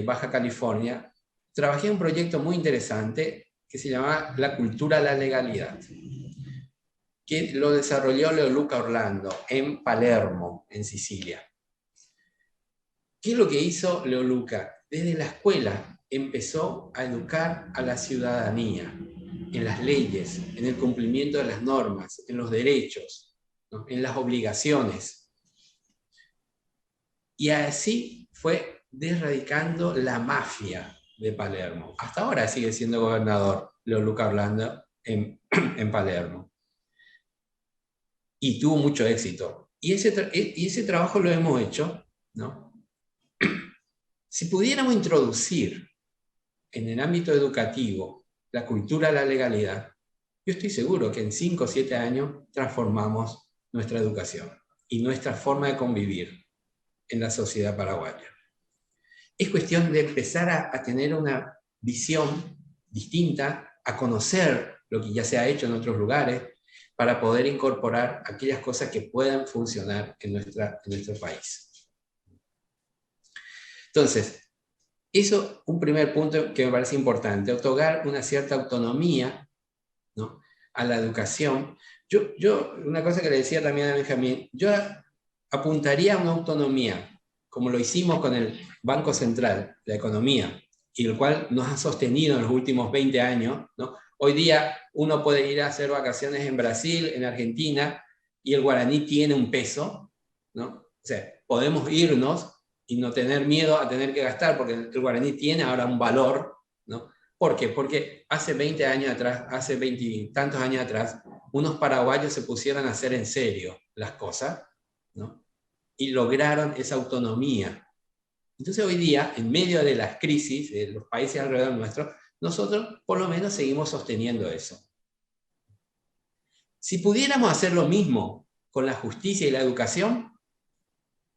Baja California. Trabajé en un proyecto muy interesante que se llama La Cultura a la Legalidad, que lo desarrolló Leoluca Orlando en Palermo, en Sicilia. ¿Qué es lo que hizo Leoluca? Desde la escuela empezó a educar a la ciudadanía en las leyes, en el cumplimiento de las normas, en los derechos, ¿no? En las obligaciones. Y así fue desradicando la mafia de Palermo. Hasta ahora sigue siendo gobernador Leoluca Orlando en Palermo. Y tuvo mucho éxito. Y ese trabajo lo hemos hecho, ¿no? Si pudiéramos introducir en el ámbito educativo la cultura de la legalidad, yo estoy seguro que en 5 o 7 años transformamos nuestra educación y nuestra forma de convivir en la sociedad paraguaya. Es cuestión de empezar a tener una visión distinta, a conocer lo que ya se ha hecho en otros lugares, para poder incorporar aquellas cosas que puedan funcionar en nuestro país. Entonces, eso, un primer punto que me parece importante, otorgar una cierta autonomía, ¿no?, a la educación. Yo, una cosa que le decía también a Benjamín, yo apuntaría a una autonomía, como lo hicimos con el Banco Central, la economía, y el cual nos ha sostenido en los últimos 20 años, ¿no? Hoy día uno puede ir a hacer vacaciones en Brasil, en Argentina, y el guaraní tiene un peso, ¿no? O sea, podemos irnos y no tener miedo a tener que gastar, porque el guaraní tiene ahora un valor, ¿no? ¿Por qué? Porque hace 20 años atrás, hace 20 y tantos años atrás, unos paraguayos se pusieron a hacer en serio las cosas, ¿no?, y lograron esa autonomía. Entonces hoy día, en medio de las crisis de los países alrededor nuestro, nosotros por lo menos seguimos sosteniendo eso. Si pudiéramos hacer lo mismo con la justicia y la educación,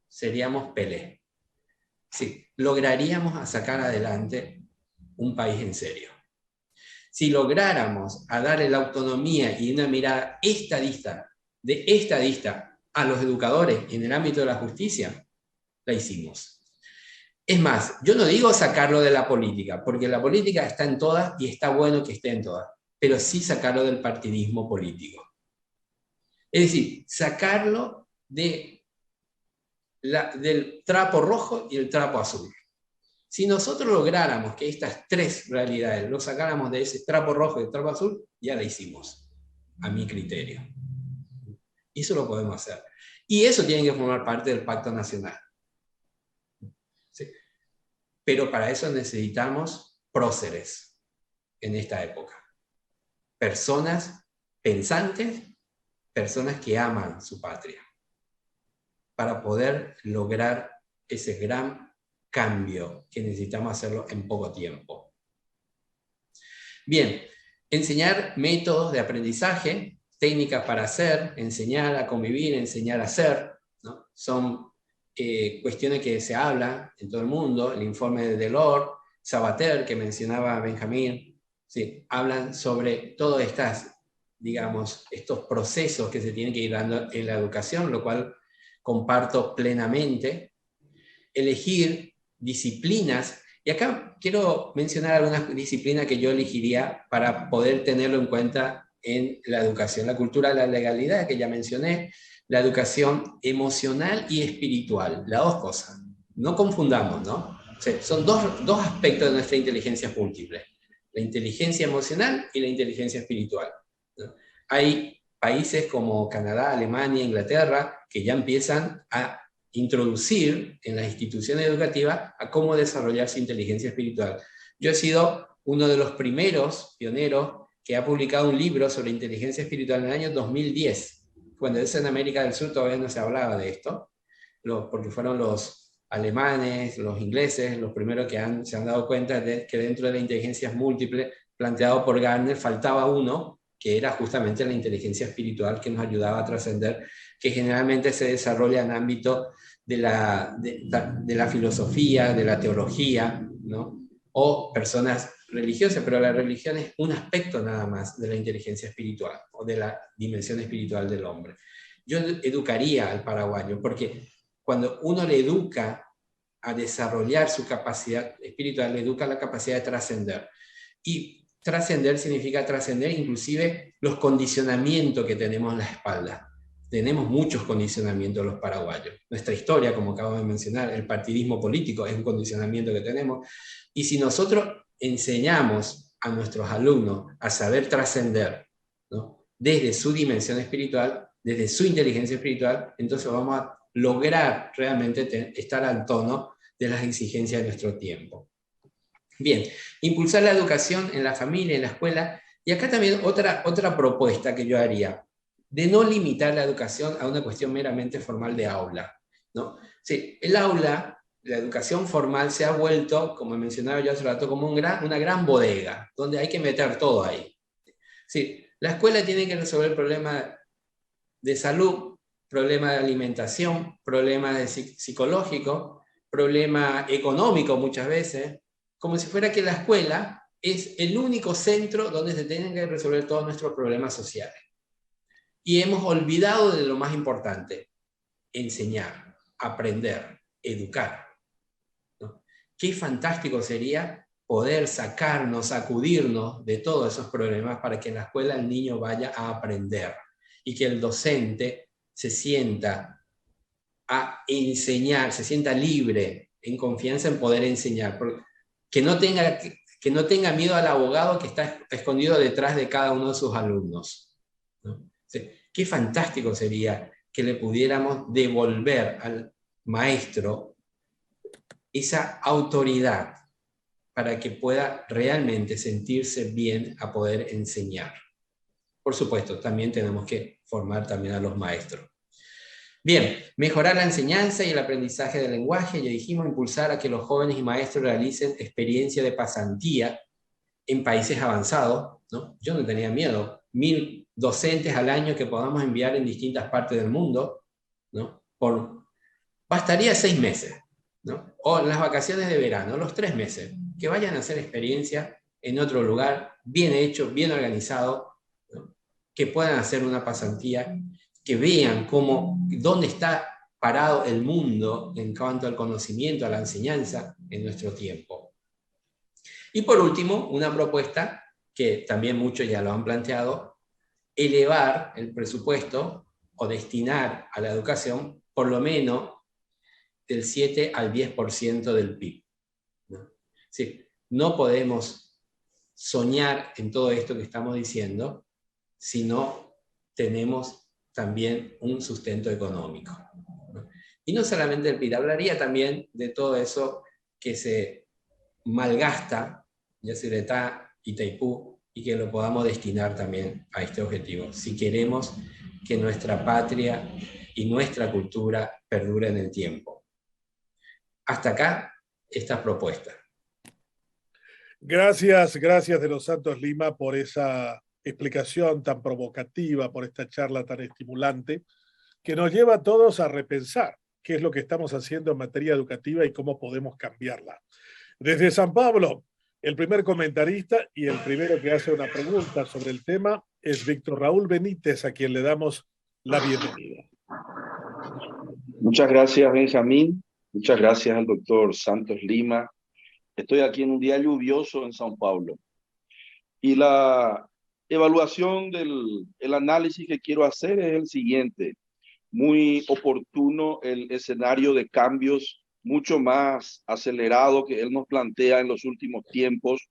seríamos Pelé. Sí, lograríamos sacar adelante un país en serio. Si lográramos a darle la autonomía y una mirada estadista a los educadores en el ámbito de la justicia, la hicimos. Es más, yo no digo sacarlo de la política, porque la política está en todas y está bueno que esté en todas, pero sí sacarlo del partidismo político. Es decir, sacarlo del trapo rojo y el trapo azul. Si nosotros lográramos que estas 3 realidades lo sacáramos de ese trapo rojo y el trapo azul, ya la hicimos, a mi criterio. Y eso lo podemos hacer. Y eso tiene que formar parte del Pacto Nacional. ¿Sí? Pero para eso necesitamos próceres en esta época. Personas pensantes, personas que aman su patria, para poder lograr ese gran cambio que necesitamos hacerlo en poco tiempo. Bien, enseñar métodos de aprendizaje, técnicas para hacer, enseñar a convivir, enseñar a hacer, ¿no? Son cuestiones que se hablan en todo el mundo. El informe de Delors, Sabater, que mencionaba Benjamín, ¿sí? Hablan sobre todas estas, digamos, estos procesos que se tienen que ir dando en la educación, lo cual comparto plenamente. Elegir disciplinas, y acá quiero mencionar algunas disciplinas que yo elegiría para poder tenerlo en cuenta en la educación. La cultura de la legalidad, que ya mencioné, la educación emocional y espiritual, las dos cosas. No confundamos, ¿no? O sea, son dos aspectos de nuestra inteligencia múltiple: la inteligencia emocional y la inteligencia espiritual, ¿no? Hay países como Canadá, Alemania, Inglaterra, que ya empiezan a introducir en las instituciones educativas a cómo desarrollar su inteligencia espiritual. Yo he sido uno de los primeros pioneros que ha publicado un libro sobre inteligencia espiritual en el año 2010. Cuando es en América del Sur todavía no se hablaba de esto, porque fueron los alemanes, los ingleses, los primeros que se han dado cuenta de que dentro de la inteligencia múltiple planteado por Gardner faltaba uno, que era justamente la inteligencia espiritual, que nos ayudaba a trascender, que generalmente se desarrolla en ámbito de la filosofía, de la teología, ¿no? O personas religiosas, pero la religión es un aspecto nada más de la inteligencia espiritual, o de la dimensión espiritual del hombre. Yo educaría al paraguayo, porque cuando uno le educa a desarrollar su capacidad espiritual, le educa la capacidad de trascender. Y trascender significa trascender inclusive los condicionamientos que tenemos en la espalda. Tenemos muchos condicionamientos los paraguayos. Nuestra historia, como acabo de mencionar, el partidismo político es un condicionamiento que tenemos. Y si nosotros enseñamos a nuestros alumnos a saber trascender, ¿no?, desde su dimensión espiritual, desde su inteligencia espiritual, entonces vamos a lograr realmente estar al tono de las exigencias de nuestro tiempo. Bien, impulsar la educación en la familia, en la escuela, y acá también otra propuesta que yo haría, de no limitar la educación a una cuestión meramente formal de aula, ¿no? Sí, el aula, la educación formal se ha vuelto, como mencionaba yo hace rato, como una gran bodega, donde hay que meter todo ahí. Sí, la escuela tiene que resolver problemas de salud, problemas de alimentación, problemas psicológicos, problemas económicos muchas veces, como si fuera que la escuela es el único centro donde se tienen que resolver todos nuestros problemas sociales. Y hemos olvidado de lo más importante: enseñar, aprender, educar, ¿no? Qué fantástico sería poder sacarnos, sacudirnos de todos esos problemas para que en la escuela el niño vaya a aprender y que el docente se sienta a enseñar, se sienta libre, en confianza en poder enseñar, que no tenga miedo al abogado que está escondido detrás de cada uno de sus alumnos, ¿no? Sí, qué fantástico sería que le pudiéramos devolver al maestro esa autoridad para que pueda realmente sentirse bien a poder enseñar. Por supuesto, también tenemos que formar también a los maestros. Bien, mejorar la enseñanza y el aprendizaje del lenguaje. Ya dijimos, impulsar a que los jóvenes y maestros realicen experiencia de pasantía en países avanzados, ¿no? Yo no tenía miedo. 1000 docentes al año que podamos enviar en distintas partes del mundo, ¿no? Bastaría 6 meses, ¿no? O las vacaciones de verano, los 3 meses, que vayan a hacer experiencia en otro lugar, bien hecho, bien organizado, ¿no? Que puedan hacer una pasantía, que vean dónde está parado el mundo en cuanto al conocimiento, a la enseñanza en nuestro tiempo. Y por último, una propuesta que también muchos ya lo han planteado: elevar el presupuesto o destinar a la educación por lo menos del 7 al 10% del PIB, ¿no? Sí, no podemos soñar en todo esto que estamos diciendo si no tenemos también un sustento económico, ¿no? Y no solamente el PIB, hablaría también de todo eso que se malgasta, Yacyretá, Itaipú, y que lo podamos destinar también a este objetivo, si queremos que nuestra patria y nuestra cultura perdure en el tiempo. Hasta acá estas propuestas. Gracias, gracias de los Santos Lima por esa explicación tan provocativa, por esta charla tan estimulante, que nos lleva a todos a repensar qué es lo que estamos haciendo en materia educativa y cómo podemos cambiarla. Desde San Pablo, el primer comentarista y el primero que hace una pregunta sobre el tema es Víctor Raúl Benítez, a quien le damos la bienvenida. Muchas gracias, Benjamín. Muchas gracias al doctor Santos Lima. Estoy aquí en un día lluvioso en São Paulo. Y la evaluación el análisis que quiero hacer es el siguiente. Muy oportuno el escenario de cambios mucho más acelerado que él nos plantea en los últimos tiempos,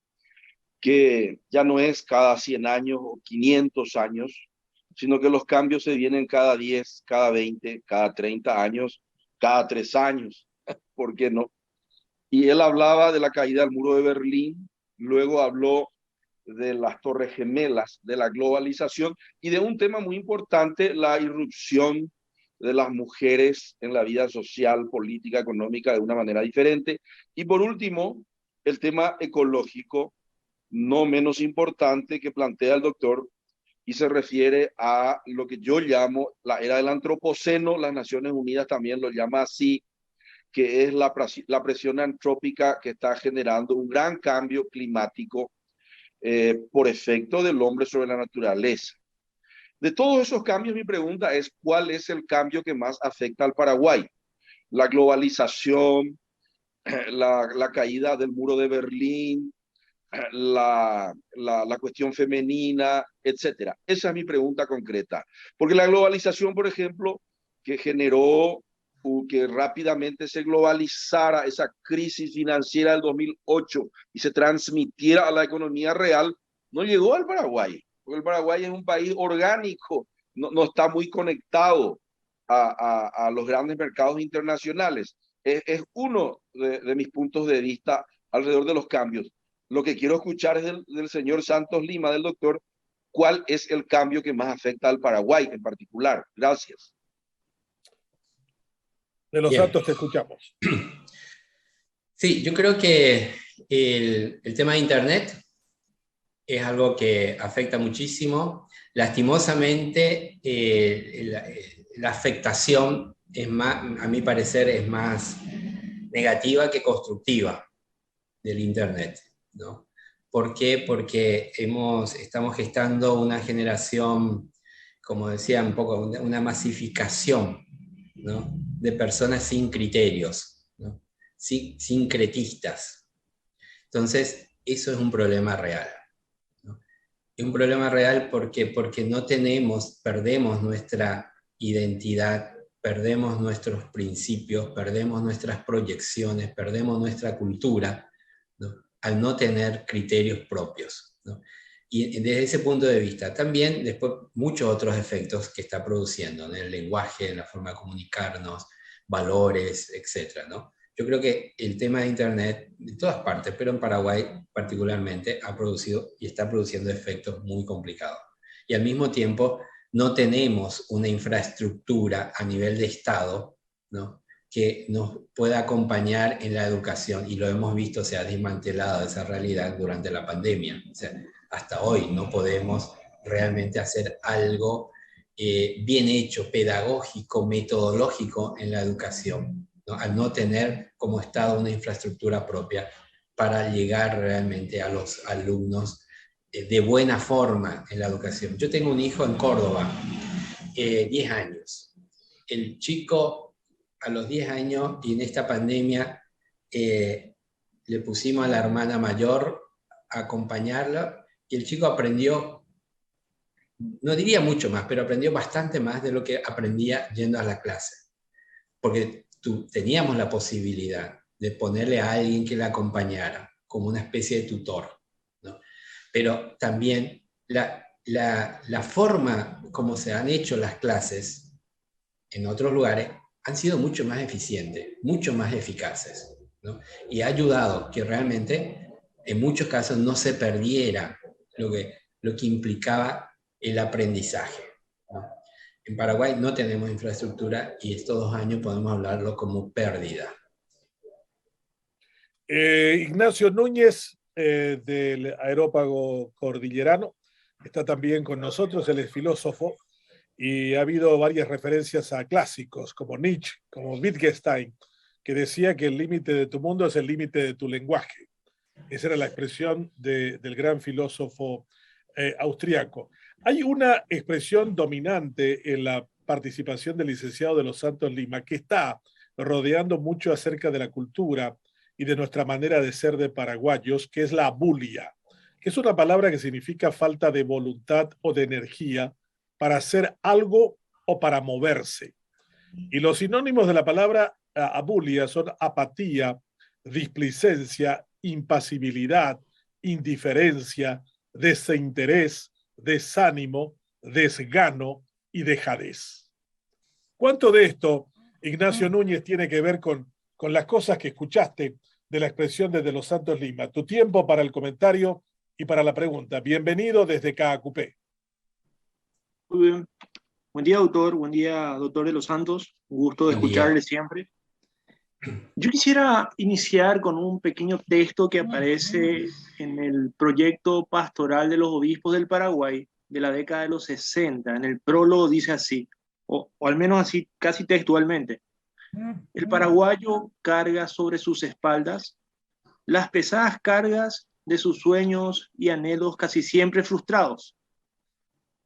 que ya no es cada 100 años o 500 años, sino que los cambios se vienen cada 10, cada 20, cada 30 años, cada 3 años. ¿Por qué no? Y él hablaba de la caída del muro de Berlín, luego habló de las Torres Gemelas, de la globalización y de un tema muy importante, la irrupción de las mujeres en la vida social, política, económica de una manera diferente. Y por último, el tema ecológico, no menos importante, que plantea el doctor y se refiere a lo que yo llamo la era del antropoceno. Las Naciones Unidas también lo llama así, que es la presión antrópica que está generando un gran cambio climático por efecto del hombre sobre la naturaleza. De todos esos cambios, mi pregunta es, ¿cuál es el cambio que más afecta al Paraguay? La globalización, la caída del muro de Berlín, la cuestión femenina, etcétera. Esa es mi pregunta concreta. Porque la globalización, por ejemplo, que generó que rápidamente se globalizara esa crisis financiera del 2008 y se transmitiera a la economía real, no llegó al Paraguay. Porque el Paraguay es un país orgánico, no está muy conectado a los grandes mercados internacionales. Es uno de mis puntos de vista alrededor de los cambios. Lo que quiero escuchar es del señor Santos Lima, del doctor, cuál es el cambio que más afecta al Paraguay en particular. Gracias. De los Santos te escuchamos. Sí, yo creo que el tema de Internet es algo que afecta muchísimo. Lastimosamente, la afectación es más, a mi parecer, es más negativa que constructiva del Internet, ¿no? ¿Por qué? Porque estamos gestando una generación, como decía un poco, una masificación, ¿no?, de personas sin criterios, ¿no?, sincretistas. Entonces, eso es un problema real, ¿no? Es un problema real porque perdemos nuestra identidad, perdemos nuestros principios, perdemos nuestras proyecciones, perdemos nuestra cultura, ¿no?, al no tener criterios propios, ¿no? Y desde ese punto de vista, también después muchos otros efectos que está produciendo en el lenguaje, en la forma de comunicarnos, valores, etcétera, ¿no? Yo creo que el tema de Internet, de todas partes, pero en Paraguay particularmente, ha producido y está produciendo efectos muy complicados. Y al mismo tiempo, no tenemos una infraestructura a nivel de Estado, ¿no?, que nos pueda acompañar en la educación, y lo hemos visto, se ha desmantelado esa realidad durante la pandemia. O sea, hasta hoy no podemos realmente hacer algo bien hecho, pedagógico, metodológico en la educación, ¿no?, al no tener como Estado una infraestructura propia para llegar realmente a los alumnos de buena forma en la educación. Yo tengo un hijo en Córdoba, 10 años. El chico a los 10 años, y en esta pandemia le pusimos a la hermana mayor a acompañarla, y el chico aprendió, no diría mucho más, pero aprendió bastante más de lo que aprendía yendo a la clase, porque teníamos la posibilidad de ponerle a alguien que la acompañara, como una especie de tutor, ¿no? Pero también la forma como se han hecho las clases en otros lugares han sido mucho más eficientes, mucho más eficaces, ¿no? Y ha ayudado que realmente, en muchos casos, no se perdiera lo que implicaba el aprendizaje, ¿no? En Paraguay no tenemos infraestructura y estos 2 años podemos hablarlo como pérdida. Ignacio Núñez, del Aerópago Cordillerano, está también con nosotros, él es filósofo, y ha habido varias referencias a clásicos como Nietzsche, como Wittgenstein, que decía que el límite de tu mundo es el límite de tu lenguaje. Esa era la expresión del gran filósofo austriaco. Hay una expresión dominante en la participación del licenciado de los Santos Lima que está rodeando mucho acerca de la cultura y de nuestra manera de ser de paraguayos, que es la abulia, que es una palabra que significa falta de voluntad o de energía para hacer algo o para moverse. Y los sinónimos de la palabra abulia son apatía, displicencia, impasibilidad, indiferencia, desinterés, desánimo, desgano y dejadez. ¿Cuánto de esto, Ignacio Núñez, tiene que ver con las cosas que escuchaste de la expresión desde los Santos Lima? Tu tiempo para el comentario y para la pregunta. Bienvenido desde Caacupé. Muy bien. Buen día, doctor. Buen día, doctor de los Santos. Un gusto de escucharle siempre. Yo quisiera iniciar con un pequeño texto que aparece en el proyecto pastoral de los obispos del Paraguay de la década de los 60. En el prólogo dice así, o al menos así casi textualmente. El paraguayo carga sobre sus espaldas las pesadas cargas de sus sueños y anhelos casi siempre frustrados.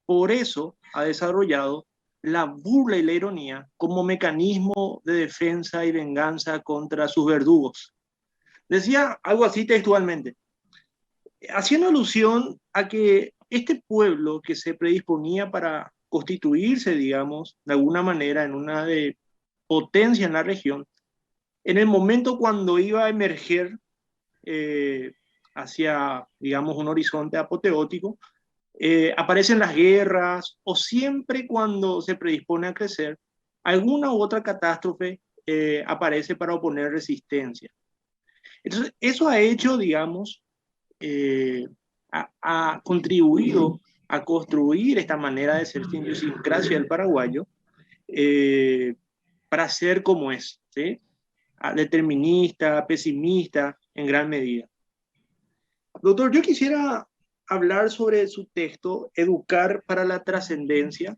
Por eso ha desarrollado la burla y la ironía como mecanismo de defensa y venganza contra sus verdugos. Decía algo así textualmente, haciendo alusión a que este pueblo que se predisponía para constituirse, digamos, de alguna manera en una potencia en la región, en el momento cuando iba a emerger hacia, digamos, un horizonte apoteótico, aparecen las guerras o siempre cuando se predispone a crecer, alguna u otra catástrofe aparece para oponer resistencia. Entonces, eso ha hecho, digamos, ha contribuido a construir esta manera de ser sin idiosincrasia del paraguayo para ser como es, ¿sí? Determinista, pesimista, en gran medida. Doctor, yo quisiera hablar sobre su texto, Educar para la Trascendencia,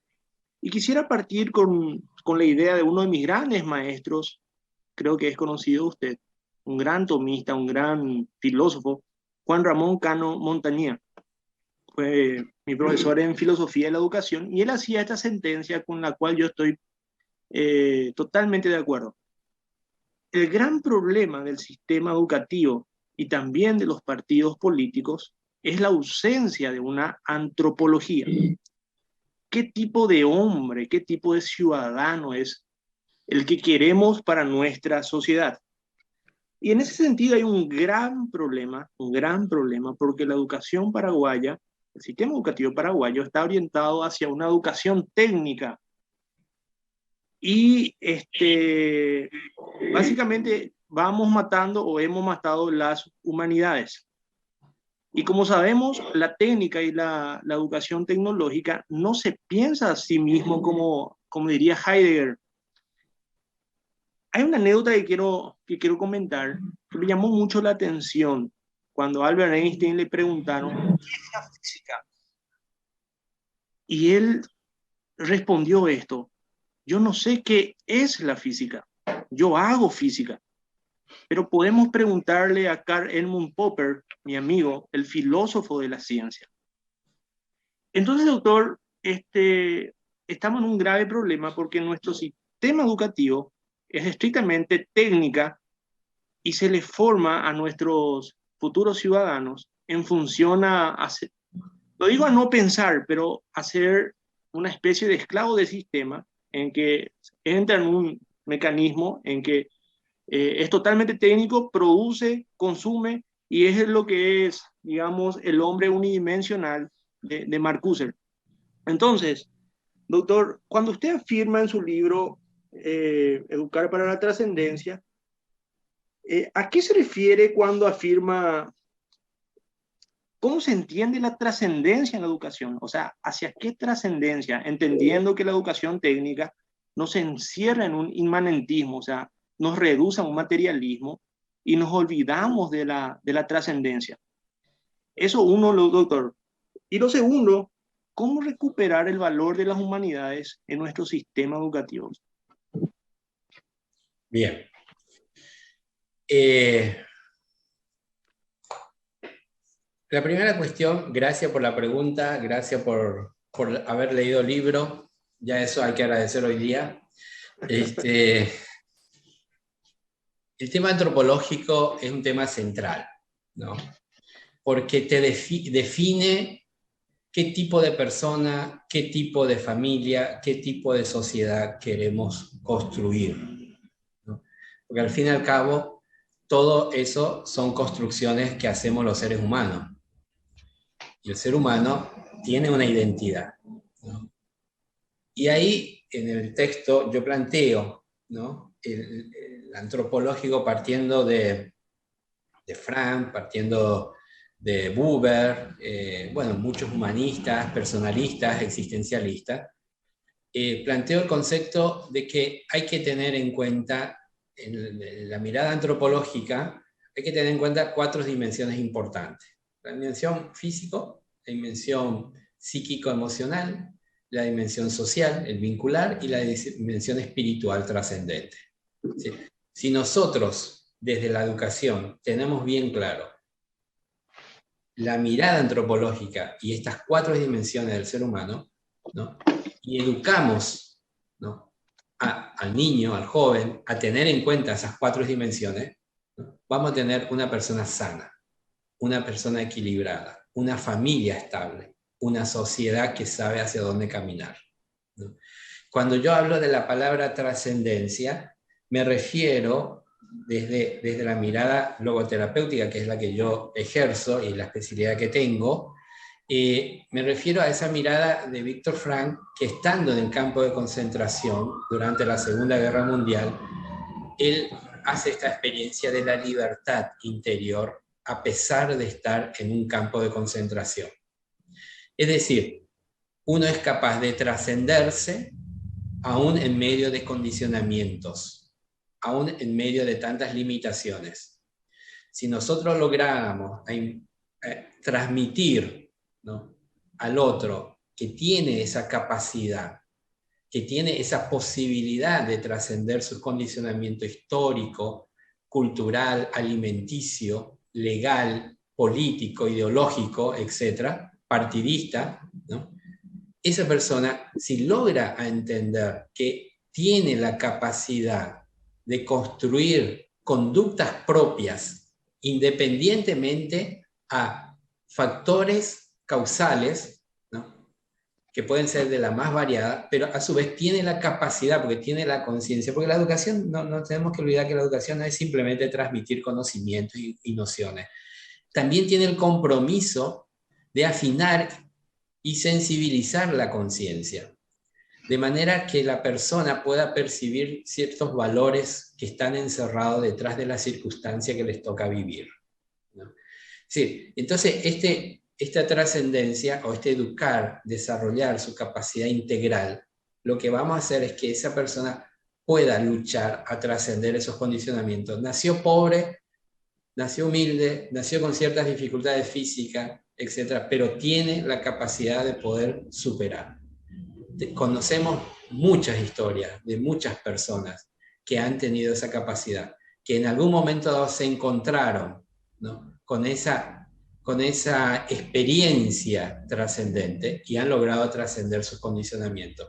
y quisiera partir con la idea de uno de mis grandes maestros, creo que es conocido usted, un gran tomista, un gran filósofo, Juan Ramón Cano Montañía. Fue mi profesor en Filosofía de la Educación, y él hacía esta sentencia con la cual yo estoy totalmente de acuerdo. El gran problema del sistema educativo y también de los partidos políticos es la ausencia de una antropología. ¿Qué tipo de hombre, qué tipo de ciudadano es el que queremos para nuestra sociedad? Y en ese sentido hay un gran problema, porque la educación paraguaya, el sistema educativo paraguayo está orientado hacia una educación técnica. Y básicamente vamos matando o hemos matado las humanidades. Y como sabemos, la técnica y la educación tecnológica no se piensa a sí mismo como diría Heidegger. Hay una anécdota que quiero comentar que me llamó mucho la atención cuando a Albert Einstein le preguntaron ¿qué es la física? Y él respondió esto: yo no sé qué es la física, yo hago física. Pero podemos preguntarle a Karl Edmund Popper, mi amigo, el filósofo de la ciencia. Entonces, doctor, estamos en un grave problema porque nuestro sistema educativo es estrictamente técnica y se le forma a nuestros futuros ciudadanos en función lo digo a no pensar, pero a ser una especie de esclavo del sistema en que entra en un mecanismo en que es totalmente técnico, produce, consume, y es lo que es, digamos, el hombre unidimensional de Marcuse. Entonces, doctor, cuando usted afirma en su libro Educar para la Trascendencia, ¿a qué se refiere cuando afirma, cómo se entiende la trascendencia en la educación? O sea, ¿hacia qué trascendencia? Entendiendo que la educación técnica no se encierra en un inmanentismo, o sea, nos reduce a un materialismo y nos olvidamos de la trascendencia. Eso uno, doctor. Y lo segundo, ¿cómo recuperar el valor de las humanidades en nuestro sistema educativo? Bien. La primera cuestión, gracias por la pregunta, gracias por haber leído el libro, ya eso hay que agradecer hoy día. El tema antropológico es un tema central, ¿no? Porque te define qué tipo de persona, qué tipo de familia, qué tipo de sociedad queremos construir, ¿no? Porque al fin y al cabo, todo eso son construcciones que hacemos los seres humanos. Y el ser humano tiene una identidad, ¿no? Y ahí, en el texto, yo planteo, ¿no?, el antropológico partiendo de Frank, partiendo de Buber, bueno, muchos humanistas, personalistas, existencialistas, planteo el concepto de que hay que tener en cuenta, en la mirada antropológica, hay que tener en cuenta 4 dimensiones importantes. La dimensión físico, la dimensión psíquico-emocional, la dimensión social, el vincular, y la dimensión espiritual trascendente. ¿Sí? Si nosotros, desde la educación, tenemos bien claro la mirada antropológica y estas 4 dimensiones del ser humano, ¿no?, y educamos, ¿no?, al niño, al joven, a tener en cuenta esas 4 dimensiones, ¿no?, vamos a tener una persona sana, una persona equilibrada, una familia estable, una sociedad que sabe hacia dónde caminar, ¿no? Cuando yo hablo de la palabra trascendencia, me refiero desde la mirada logoterapéutica, que es la que yo ejerzo y la especialidad que tengo, me refiero a esa mirada de Víctor Frank, que estando en el campo de concentración durante la Segunda Guerra Mundial, él hace esta experiencia de la libertad interior a pesar de estar en un campo de concentración. Es decir, uno es capaz de trascenderse aún en medio de condicionamientos, aún en medio de tantas limitaciones. Si nosotros lográramos transmitir, ¿no?, al otro que tiene esa capacidad, que tiene esa posibilidad de trascender su condicionamiento histórico, cultural, alimenticio, legal, político, ideológico, etcétera, partidista, ¿no?, esa persona, si logra entender que tiene la capacidad de construir conductas propias independientemente a factores causales, ¿no?, que pueden ser de la más variada, pero a su vez tiene la capacidad, porque tiene la conciencia, porque la educación, no tenemos que olvidar que la educación no es simplemente transmitir conocimientos y nociones, también tiene el compromiso de afinar y sensibilizar la conciencia, de manera que la persona pueda percibir ciertos valores que están encerrados detrás de la circunstancia que les toca vivir, ¿no? Sí, entonces esta trascendencia o este educar, desarrollar su capacidad integral, lo que vamos a hacer es que esa persona pueda luchar a trascender esos condicionamientos. Nació pobre, nació humilde, nació con ciertas dificultades físicas, etcétera, pero tiene la capacidad de poder superar. Conocemos muchas historias de muchas personas que han tenido esa capacidad, que en algún momento dado se encontraron, ¿no?, con esa experiencia trascendente y han logrado trascender sus condicionamientos.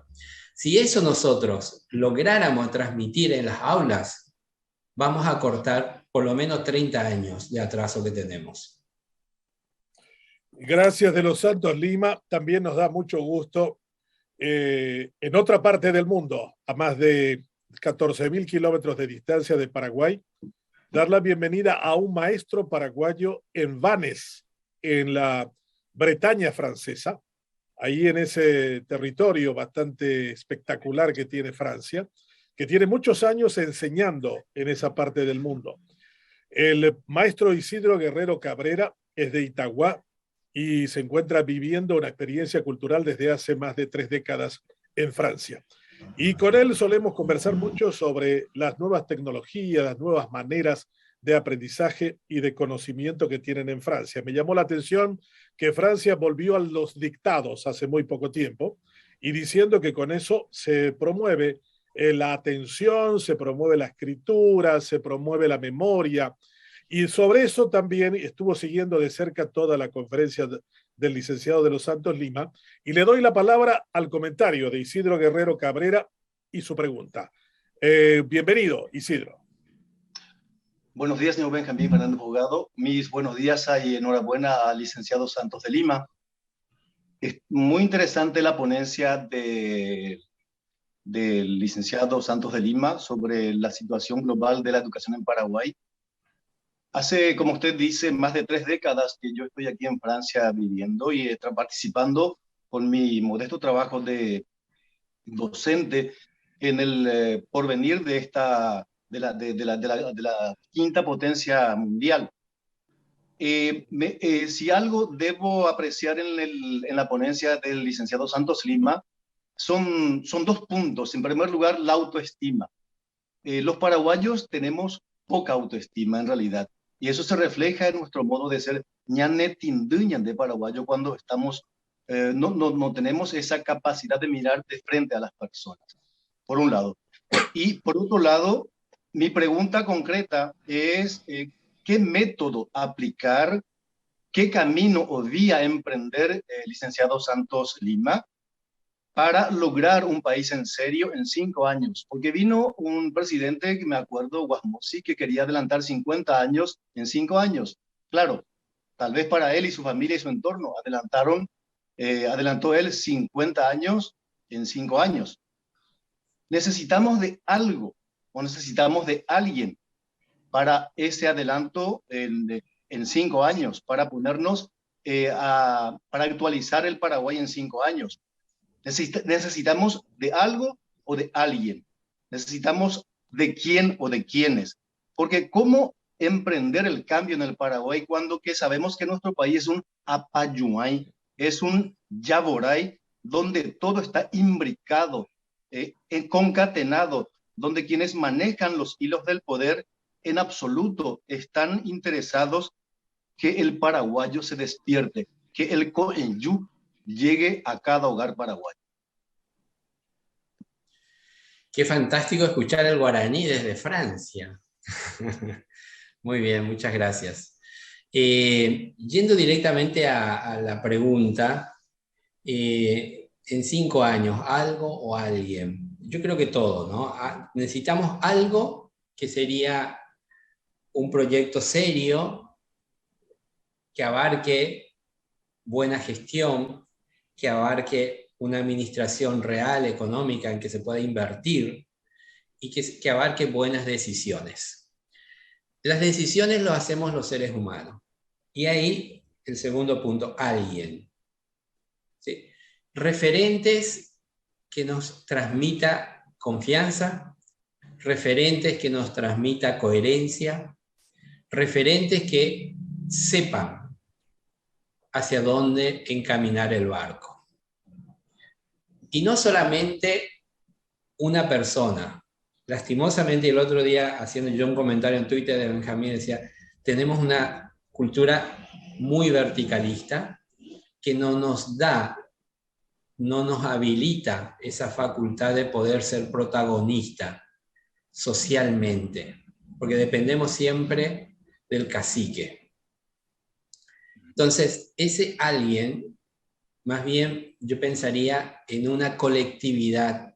Si eso nosotros lográramos transmitir en las aulas, vamos a cortar por lo menos 30 años de atraso que tenemos. Gracias, de los Santos Lima. También nos da mucho gusto en otra parte del mundo, a más de 14.000 kilómetros de distancia de Paraguay, dar la bienvenida a un maestro paraguayo en Vannes, en la Bretaña francesa, ahí en ese territorio bastante espectacular que tiene Francia, que tiene muchos años enseñando en esa parte del mundo. El maestro Isidro Guerrero Cabrera es de Itagüá y se encuentra viviendo una experiencia cultural desde hace más de 3 décadas en Francia. Y con él solemos conversar mucho sobre las nuevas tecnologías, las nuevas maneras de aprendizaje y de conocimiento que tienen en Francia. Me llamó la atención que Francia volvió a los dictados hace muy poco tiempo y diciendo que con eso se promueve la atención, se promueve la escritura, se promueve la memoria. Y sobre eso también estuvo siguiendo de cerca toda la conferencia del licenciado de los Santos Lima. Y le doy la palabra al comentario de Isidro Guerrero Cabrera y su pregunta. Bienvenido, Isidro. Buenos días, señor Benjamín Fernández Abogado. Mis buenos días y enhorabuena al licenciado Santos de Lima. Es muy interesante la ponencia del licenciado Santos de Lima sobre la situación global de la educación en Paraguay. Hace, como usted dice, más de 3 décadas que yo estoy aquí en Francia viviendo y participando con mi modesto trabajo de docente en el porvenir de la quinta potencia mundial. Si algo debo apreciar en la ponencia del licenciado Santos Lima, son 2 puntos. En primer lugar, la autoestima. Los paraguayos tenemos poca autoestima en realidad, y eso se refleja en nuestro modo de ser ñane tinduñan de paraguayo cuando estamos, no tenemos esa capacidad de mirar de frente a las personas, por un lado. Y por otro lado, mi pregunta concreta es ¿qué método aplicar, qué camino o vía emprender, licenciado Santos Lima, para lograr un país en serio en 5 años? Porque vino un presidente, que me acuerdo, Guasmosi, que quería adelantar 50 años en 5 años. Claro, tal vez para él y su familia y su entorno, adelantó él 50 años en 5 años. Necesitamos de algo, o necesitamos de alguien para ese adelanto en 5 años, para ponernos, para actualizar el Paraguay en 5 años. Necesitamos de algo o de alguien. Necesitamos de quién o de quiénes. Porque ¿cómo emprender el cambio en el Paraguay cuando que sabemos que nuestro país es un apayuay, es un yaboray, donde todo está imbricado, concatenado, donde quienes manejan los hilos del poder en absoluto están interesados que el paraguayo se despierte, que el coenyú llegue a cada hogar paraguayo? Qué fantástico escuchar el guaraní desde Francia. Muy bien, muchas gracias. Yendo directamente a la pregunta, en 5 años, ¿algo o alguien? Yo creo que todo, ¿no? Necesitamos algo que sería un proyecto serio que abarque buena gestión, que abarque una administración real, económica, en que se pueda invertir y que abarque buenas decisiones. Las decisiones lo hacemos los seres humanos. Y ahí el segundo punto, alguien. ¿Sí? Referentes que nos transmita confianza, referentes que nos transmita coherencia, referentes que sepan hacia dónde encaminar el barco. Y no solamente una persona. Lastimosamente, el otro día, haciendo yo un comentario en Twitter de Benjamín, decía, tenemos una cultura muy verticalista que no nos habilita esa facultad de poder ser protagonista socialmente, porque dependemos siempre del cacique. Entonces, ese alguien, más bien yo pensaría en una colectividad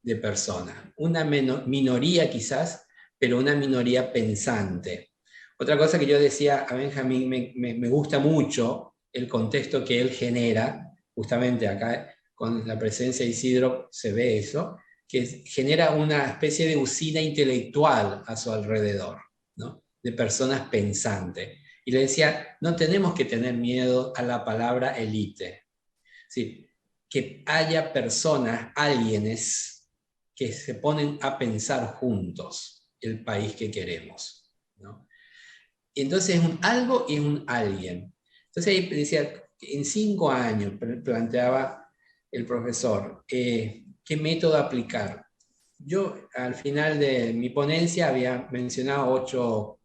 de personas, una minoría quizás, pero una minoría pensante. Otra cosa que yo decía a Benjamín, me gusta mucho el contexto que él genera, justamente acá con la presencia de Isidro se ve eso, que genera una especie de usina intelectual a su alrededor, ¿no? De personas pensantes. Y le decía, no tenemos que tener miedo a la palabra élite. Sí, que haya personas, alguienes, que se ponen a pensar juntos el país que queremos, ¿no? Entonces es un algo y un alguien. Entonces ahí decía, en 5 años, planteaba el profesor, ¿qué método aplicar? yo al final de mi ponencia había mencionado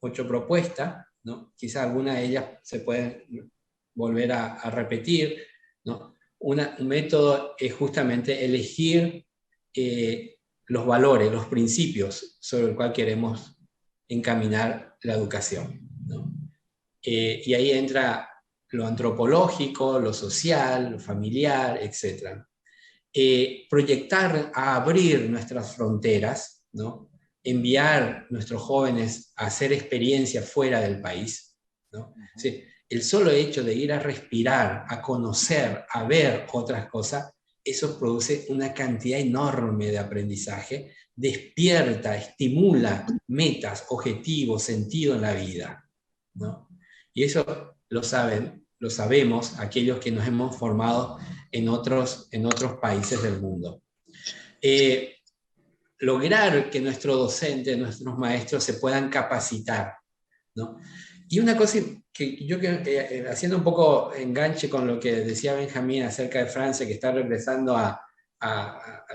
ocho propuestas, ¿no? Quizá algunas de ellas se pueden volver a repetir, ¿no? Un método es justamente elegir los valores, los principios sobre el cual queremos encaminar la educación, ¿no? Y ahí entra lo antropológico, lo social, lo familiar, etc. Proyectar a abrir nuestras fronteras, ¿no? Enviar a nuestros jóvenes a hacer experiencias fuera del país, ¿no? Sí, el solo hecho de ir a respirar, a conocer, a ver otras cosas, eso produce una cantidad enorme de aprendizaje, despierta, estimula metas, objetivos, sentido en la vida, ¿no? Y eso lo sabemos aquellos que nos hemos formado en otros países del mundo. Lograr que nuestros docentes, nuestros maestros se puedan capacitar, ¿no? Y una cosa que yo, haciendo un poco enganche con lo que decía Benjamín acerca de Francia, que está regresando a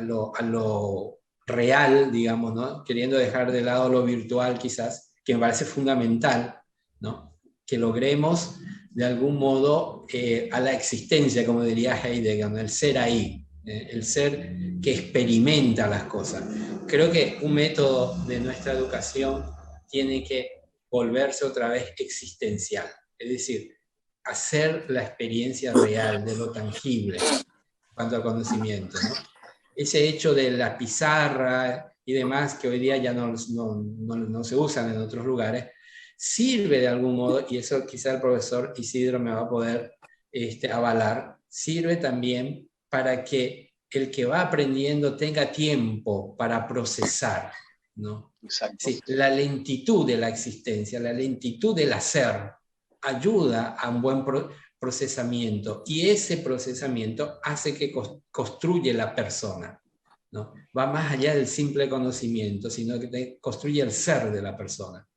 lo real, digamos, ¿no? Queriendo dejar de lado lo virtual quizás, que me parece fundamental, ¿no? Que logremos de algún modo a la existencia, como diría Heidegger, ¿no? El ser ahí, el ser que experimenta las cosas. Creo que un método de nuestra educación tiene que volverse otra vez existencial, es decir, hacer la experiencia real de lo tangible en cuanto al conocimiento, ¿no? Ese hecho de la pizarra y demás, que hoy día ya no se usan en otros lugares, sirve de algún modo, y eso quizá el profesor Isidro me va a poder avalar, sirve también para que el que va aprendiendo tenga tiempo para procesar, ¿no? Exacto. Sí, la lentitud de la existencia, la lentitud del hacer, ayuda a un buen procesamiento, y ese procesamiento hace que construye la persona, ¿no? Va más allá del simple conocimiento, sino que construye el ser de la persona.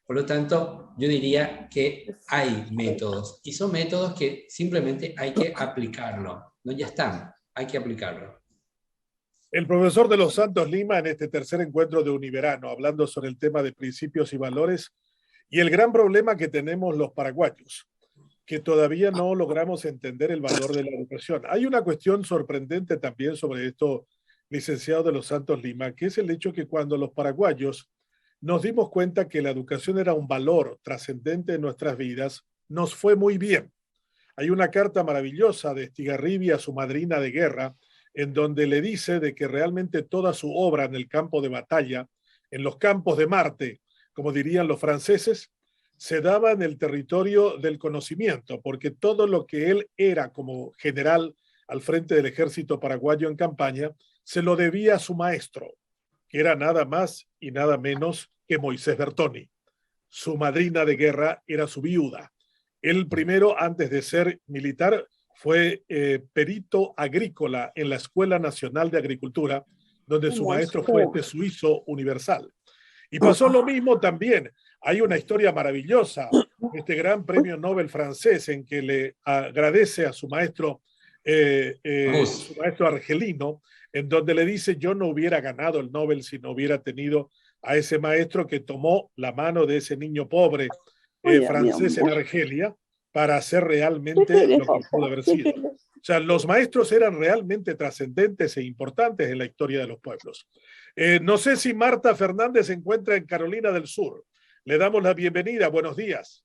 Por lo tanto, yo diría que hay métodos, y son métodos que simplemente hay que aplicarlo, ¿no? Ya están, hay que aplicarlo. El profesor de los Santos Lima en este tercer encuentro de Univerano, hablando sobre el tema de principios y valores y el gran problema que tenemos los paraguayos, que todavía no logramos entender el valor de la educación. Hay una cuestión sorprendente también sobre esto, licenciado de los Santos Lima, que es el hecho que cuando los paraguayos nos dimos cuenta que la educación era un valor trascendente en nuestras vidas, nos fue muy bien. Hay una carta maravillosa de Estigarribia a su madrina de guerra, en donde le dice de que realmente toda su obra en el campo de batalla, en los campos de Marte, como dirían los franceses, se daba en el territorio del conocimiento, porque todo lo que él era como general al frente del ejército paraguayo en campaña, se lo debía a su maestro, que era nada más y nada menos que Moisés Bertoni. Su madrina de guerra era su viuda. Él primero, antes de ser militar, fue perito agrícola en la Escuela Nacional de Agricultura, donde su maestro fue este suizo universal. Y pasó lo mismo también. Hay una historia maravillosa, este gran premio Nobel francés, en que le agradece a su maestro argelino, en donde le dice: yo no hubiera ganado el Nobel si no hubiera tenido a ese maestro que tomó la mano de ese niño pobre francés en Argelia para hacer realmente lo que pudo haber sido. O sea, los maestros eran realmente trascendentes e importantes en la historia de los pueblos. No sé si Marta Fernández se encuentra en Carolina del Sur. Le damos la bienvenida. Buenos días.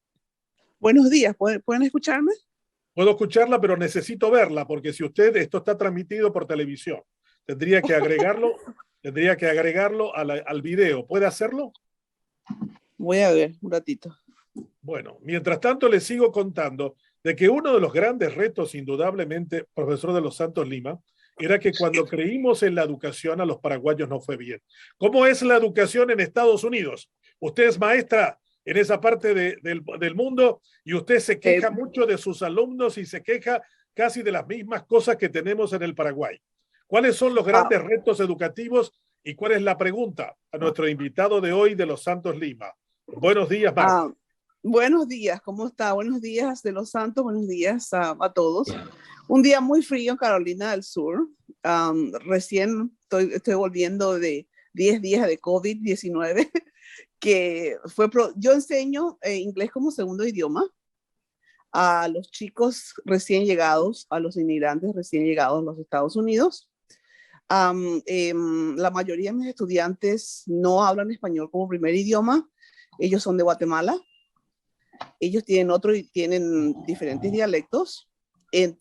Buenos días. ¿Pueden escucharme? Puedo escucharla, pero necesito verla, porque si esto está transmitido por televisión, tendría que agregarlo al video. ¿Puede hacerlo? Voy a ver un ratito. Bueno, mientras tanto les sigo contando de que uno de los grandes retos, indudablemente, profesor de los Santos Lima, era que cuando creímos en la educación a los paraguayos no fue bien. ¿Cómo es la educación en Estados Unidos? Usted es maestra en esa parte del mundo y usted se queja mucho de sus alumnos y se queja casi de las mismas cosas que tenemos en el Paraguay. ¿Cuáles son los grandes retos educativos y cuál es la pregunta a nuestro invitado de hoy de los Santos Lima? Buenos días, Marta. Buenos días, ¿cómo está? Buenos días de los Santos, buenos días a todos. Un día muy frío en Carolina del Sur. Recién estoy volviendo de 10 días de COVID-19, yo enseño inglés como segundo idioma a los chicos recién llegados, a los inmigrantes recién llegados a los Estados Unidos. La mayoría de mis estudiantes no hablan español como primer idioma. Ellos son de Guatemala. Ellos tienen diferentes dialectos.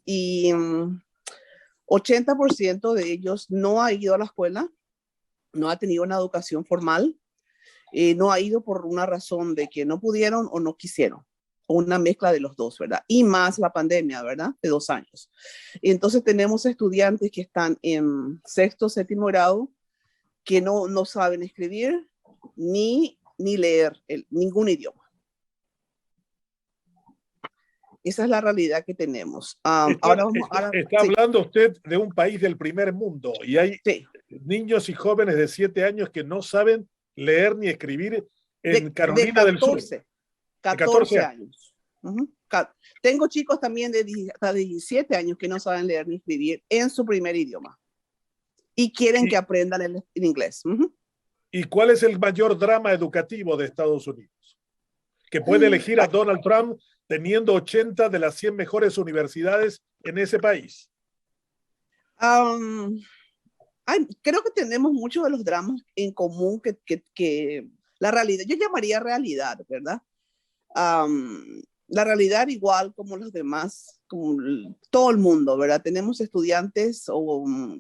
Y 80% de ellos no ha ido a la escuela, no ha tenido una educación formal, no ha ido por una razón de que no pudieron o no quisieron, o una mezcla de los dos, ¿verdad? Y más la pandemia, ¿verdad? De 2 años. Y entonces tenemos estudiantes que están en sexto, séptimo grado, que no saben escribir ni leer ningún idioma. Esa es la realidad que tenemos. Está hablando usted de un país del primer mundo y hay niños y jóvenes de 7 años que no saben leer ni escribir en Carolina del Sur. 14 años. Tengo chicos también hasta de 17 años que no saben leer ni escribir en su primer idioma y quieren que aprendan el inglés. ¿Y cuál es el mayor drama educativo de Estados Unidos? Que puede elegir a Donald Trump teniendo 80 de las 100 mejores universidades en ese país. Creo que tenemos muchos de los dramas en común que la realidad, yo llamaría realidad, ¿verdad? La realidad igual como los demás, como todo el mundo, ¿verdad? Tenemos estudiantes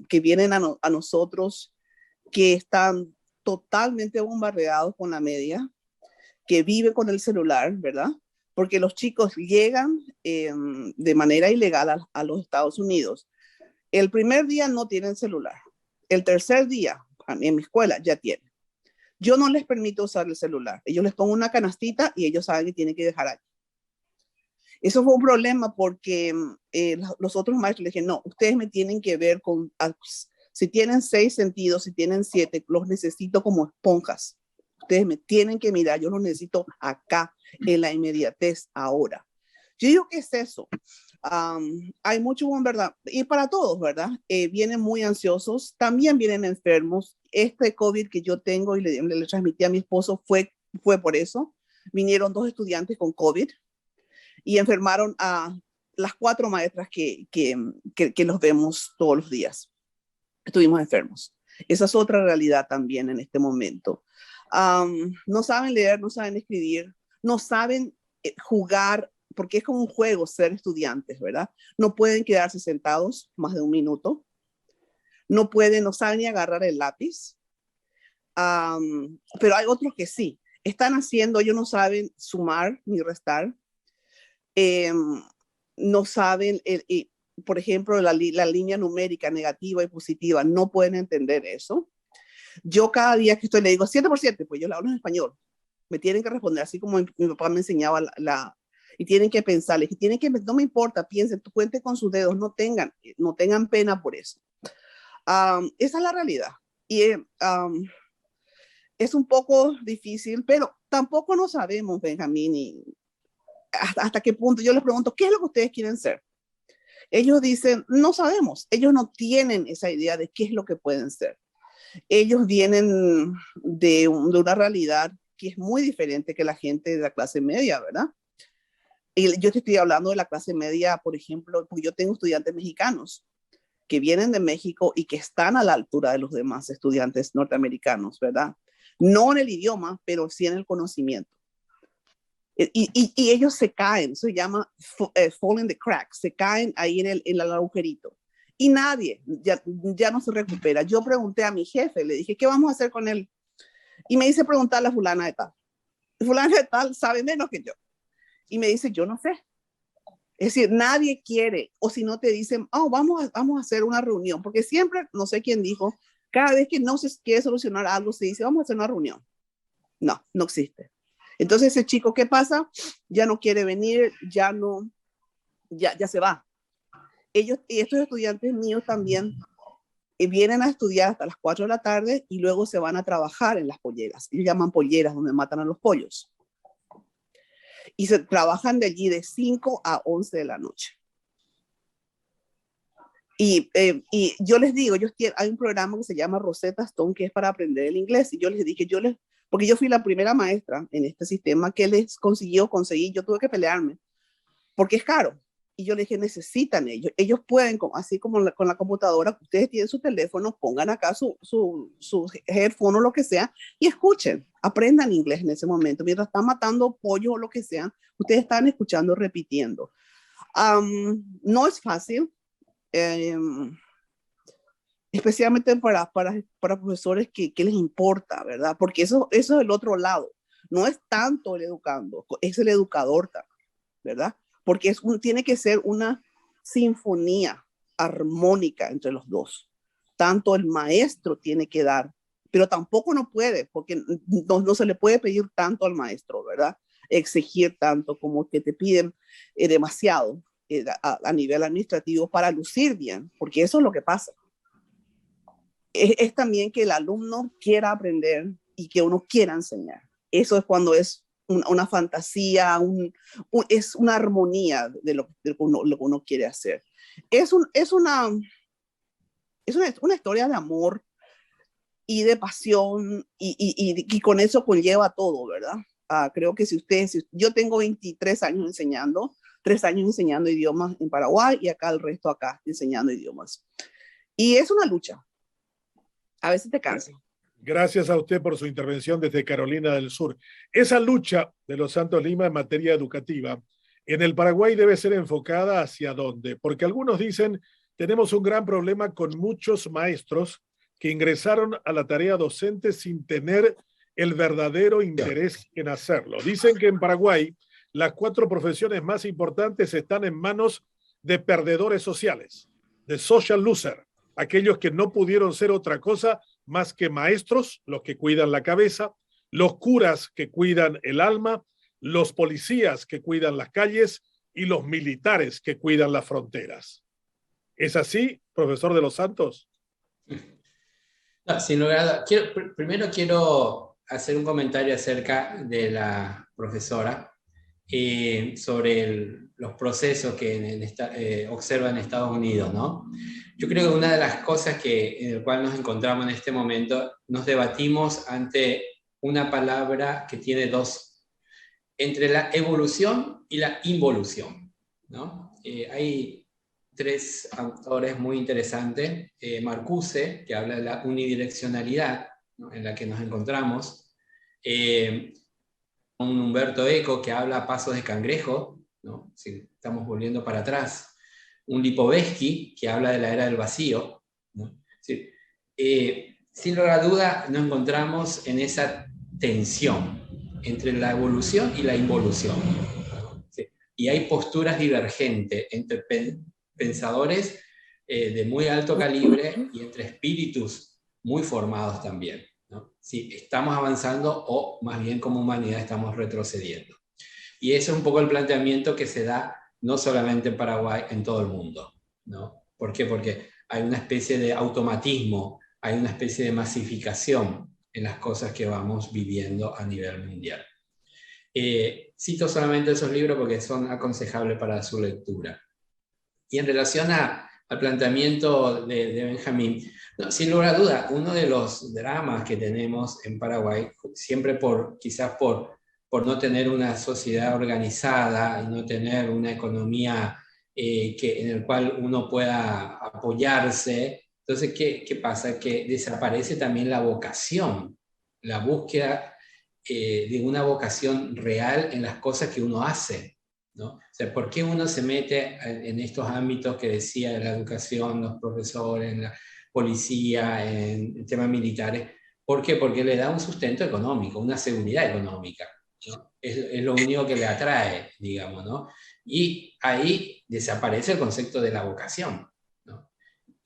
que vienen a nosotros que están totalmente bombardeados con la media, que viven con el celular, ¿verdad? Porque los chicos llegan de manera ilegal a los Estados Unidos. El primer día no tienen celular. El tercer día, en mi escuela, ya tienen. Yo no les permito usar el celular. Ellos les pongo una canastita y ellos saben que tienen que dejar ahí. Eso fue un problema porque los otros maestros les dije, no, ustedes me tienen que ver con, si tienen 6 sentidos, si tienen 7, los necesito como esponjas. Ustedes me tienen que mirar, yo los necesito acá, en la inmediatez, ahora. Yo digo, ¿qué es eso? Hay mucho, ¿verdad? Y para todos, ¿verdad? Vienen muy ansiosos, también vienen enfermos. Este COVID que yo tengo y le transmití a mi esposo fue por eso. Vinieron 2 estudiantes con COVID y enfermaron a las 4 maestras que los vemos todos los días. Estuvimos enfermos. Esa es otra realidad también en este momento. No saben leer, no saben escribir, no saben jugar, porque es como un juego ser estudiantes, ¿verdad? No pueden quedarse sentados más de 1 minuto. No saben ni agarrar el lápiz. Pero hay otros que sí. Están haciendo, ellos no saben sumar ni restar. No saben, por ejemplo, la línea numérica negativa y positiva, no pueden entender eso. Yo cada día que estoy le digo 7 por 7, pues yo le hablo en español. Me tienen que responder así como mi papá me enseñaba y tienen que pensarles, no me importa, piensen, cuenten con sus dedos, no tengan pena por eso. Esa es la realidad. Y es un poco difícil, pero tampoco no sabemos, Benjamín, hasta qué punto. Yo les pregunto, ¿qué es lo que ustedes quieren ser? Ellos dicen, no sabemos. Ellos no tienen esa idea de qué es lo que pueden ser. Ellos vienen de una realidad que es muy diferente que la gente de la clase media, ¿verdad? Y yo te estoy hablando de la clase media, por ejemplo, porque yo tengo estudiantes mexicanos que vienen de México y que están a la altura de los demás estudiantes norteamericanos, ¿verdad? No en el idioma, pero sí en el conocimiento. Y ellos se caen, se llama fall in the cracks, se caen ahí en el agujerito. Y nadie, ya no se recupera. Yo pregunté a mi jefe, le dije, ¿qué vamos a hacer con él? Y me dice preguntarle a fulana de tal. Fulana de tal sabe menos que yo. Y me dice, yo no sé. Es decir, nadie quiere, o si no te dicen, oh, vamos a hacer una reunión, porque siempre, no sé quién dijo, cada vez que no se quiere solucionar algo, se dice, vamos a hacer una reunión. No existe. Entonces ese chico, ¿qué pasa? Ya no quiere venir, ya se va. Ellos, y estos estudiantes míos también vienen a estudiar hasta las 4 de la tarde y luego se van a trabajar en las polleras. Ellos llaman polleras, donde matan a los pollos. Y se trabajan de allí de 5 a 11 de la noche. Y yo les digo, hay un programa que se llama Rosetta Stone, que es para aprender el inglés, y yo les dije, porque yo fui la primera maestra en este sistema que les conseguí, yo tuve que pelearme, porque es caro. Y yo les dije, necesitan ellos pueden, así como con la computadora, ustedes tienen su teléfono, pongan acá su headphone o lo que sea, y escuchen, aprendan inglés en ese momento, mientras están matando pollo o lo que sea, ustedes están escuchando, repitiendo. No es fácil, especialmente para profesores que les importa, ¿verdad? Porque eso es el otro lado. No es tanto el educando, es el educador, ¿verdad? Porque tiene que ser una sinfonía armónica entre los dos. Tanto el maestro tiene que dar, pero tampoco no puede, porque no se le puede pedir tanto al maestro, ¿verdad? Exigir tanto como que te piden demasiado a nivel administrativo para lucir bien, porque eso es lo que pasa. Es también que el alumno quiera aprender y que uno quiera enseñar. Eso es cuando es una fantasía, es una armonía de lo que uno quiere hacer. Es una historia de amor y de pasión y con eso conlleva todo, ¿verdad? Creo que yo tengo 23 años enseñando, 3 años enseñando idiomas en Paraguay y acá el resto acá enseñando idiomas. Y es una lucha. A veces te cansa. Gracias a usted por su intervención desde Carolina del Sur. Esa lucha de los Santos Lima en materia educativa en el Paraguay debe ser enfocada hacia dónde, porque algunos dicen tenemos un gran problema con muchos maestros que ingresaron a la tarea docente sin tener el verdadero interés en hacerlo. Dicen que en Paraguay las 4 profesiones más importantes están en manos de perdedores sociales, de social loser, aquellos que no pudieron ser otra cosa más que maestros, los que cuidan la cabeza, los curas que cuidan el alma, los policías que cuidan las calles y los militares que cuidan las fronteras. ¿Es así, profesor de los Santos? No, sin lugar a primero quiero hacer un comentario acerca de la profesora sobre los procesos que observa en Estados Unidos, ¿no? Yo creo que una de las cosas en el cual nos encontramos en este momento, nos debatimos ante una palabra que tiene entre la evolución y la involución, ¿no? Hay 3 autores muy interesantes, Marcuse, que habla de la unidireccionalidad, ¿no?, en la que nos encontramos, un Humberto Eco, que habla a pasos de cangrejo, ¿no? Si estamos volviendo para atrás, un Lipovetsky, que habla de la era del vacío, ¿no? Sí. Sin lugar a duda, nos encontramos en esa tensión entre la evolución y la involución, ¿sí? Y hay posturas divergentes entre pensadores de muy alto calibre y entre espíritus muy formados también, ¿no? Si estamos avanzando o más bien como humanidad estamos retrocediendo. Y ese es un poco el planteamiento que se da no solamente en Paraguay, en todo el mundo, ¿no? ¿Por qué? Porque hay una especie de automatismo, hay una especie de masificación en las cosas que vamos viviendo a nivel mundial. Cito solamente esos libros porque son aconsejables para su lectura. Y en relación al planteamiento de Benjamín, no, sin lugar a duda, uno de los dramas que tenemos en Paraguay, siempre quizás por no tener una sociedad organizada y no tener una economía en el cual uno pueda apoyarse, entonces, ¿qué pasa? Que desaparece también la vocación, la búsqueda de una vocación real en las cosas que uno hace, ¿no? O sea, ¿por qué uno se mete en estos ámbitos que decía, en la educación, los profesores, en la policía, en temas militares? ¿Por qué? Porque le da un sustento económico, una seguridad económica, ¿no? Es lo único que le atrae, digamos, ¿no? Y ahí desaparece el concepto de la vocación, ¿no?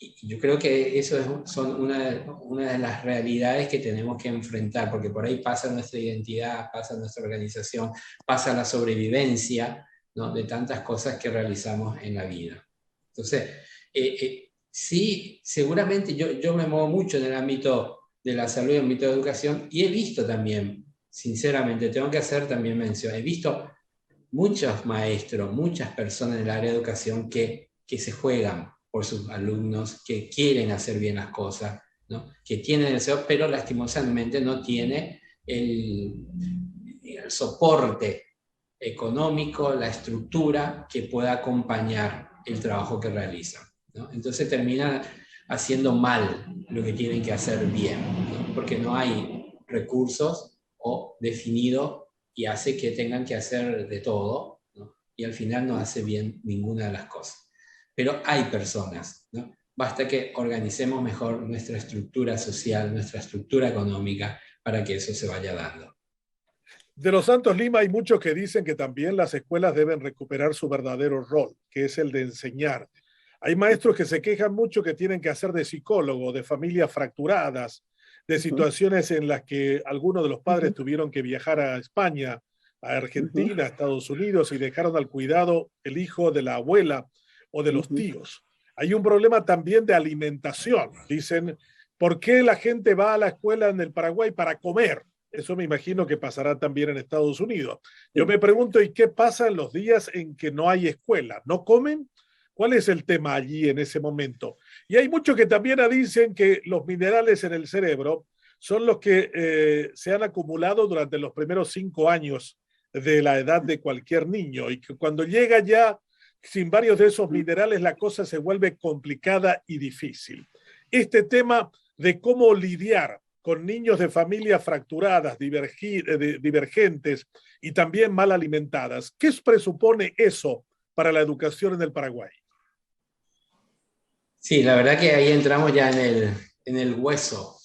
Y yo creo que eso son una de las realidades que tenemos que enfrentar, porque por ahí pasa nuestra identidad, pasa nuestra organización, pasa la sobrevivencia, ¿no?, de tantas cosas que realizamos en la vida. Entonces, sí, seguramente yo me muevo mucho en el ámbito de la salud y el ámbito de educación, y he visto también, sinceramente, tengo que hacer también mención, he visto muchos maestros, muchas personas en el área de educación que se juegan por sus alumnos, que quieren hacer bien las cosas, ¿no? Que tienen el deseo, pero lastimosamente no tiene el soporte económico, la estructura que pueda acompañar el trabajo que realizan, ¿no? Entonces terminan haciendo mal lo que tienen que hacer bien, ¿no? Porque no hay recursos o definido y hace que tengan que hacer de todo, ¿no? Y al final no hace bien ninguna de las cosas. Pero hay personas, ¿no? Basta que organicemos mejor nuestra estructura social, nuestra estructura económica, para que eso se vaya dando. De los Santos Lima hay muchos que dicen que también las escuelas deben recuperar su verdadero rol, que es el de enseñar. Hay maestros que se quejan mucho que tienen que hacer de psicólogo, de familias fracturadas, de situaciones en las que algunos de los padres tuvieron que viajar a España, a Argentina, a Estados Unidos y dejaron al cuidado el hijo de la abuela o de los tíos. Hay un problema también de alimentación. Dicen, ¿por qué la gente va a la escuela en el Paraguay para comer? Eso me imagino que pasará también en Estados Unidos. Yo me pregunto, ¿y qué pasa en los días en que no hay escuela? ¿No comen? ¿Cuál es el tema allí en ese momento? Y hay muchos que también dicen que los minerales en el cerebro son los que se han acumulado durante los primeros 5 años de la edad de cualquier niño y que cuando llega ya sin varios de esos minerales la cosa se vuelve complicada y difícil. Este tema de cómo lidiar con niños de familias fracturadas, divergentes y también mal alimentadas. ¿Qué presupone eso para la educación en el Paraguay? Sí, la verdad que ahí entramos ya en el hueso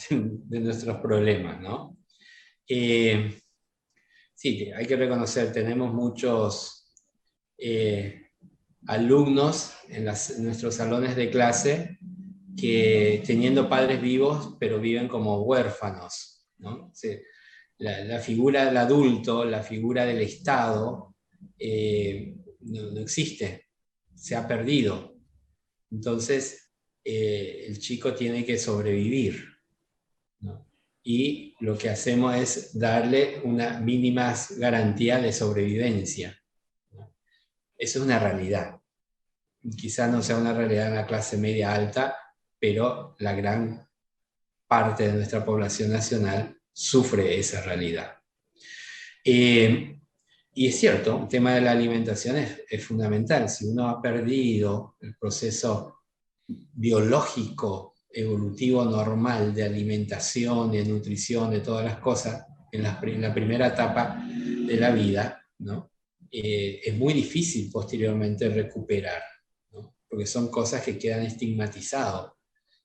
de nuestros problemas, ¿no? Sí, hay que reconocer, tenemos muchos alumnos en nuestros salones de clase que teniendo padres vivos, pero viven como huérfanos, ¿no? Sí, la figura del adulto, la figura del Estado, no existe, se ha perdido. Entonces, el chico tiene que sobrevivir, ¿no? Y lo que hacemos es darle una mínima garantía de sobrevivencia, ¿no? Eso es una realidad. Quizás no sea una realidad en la clase media alta, pero la gran parte de nuestra población nacional sufre esa realidad. Y es cierto, el tema de la alimentación es fundamental. Si uno ha perdido el proceso biológico, evolutivo normal de alimentación, de nutrición, de todas las cosas, en la primera etapa de la vida, ¿no? Es muy difícil posteriormente recuperar, ¿no? Porque son cosas que quedan estigmatizadas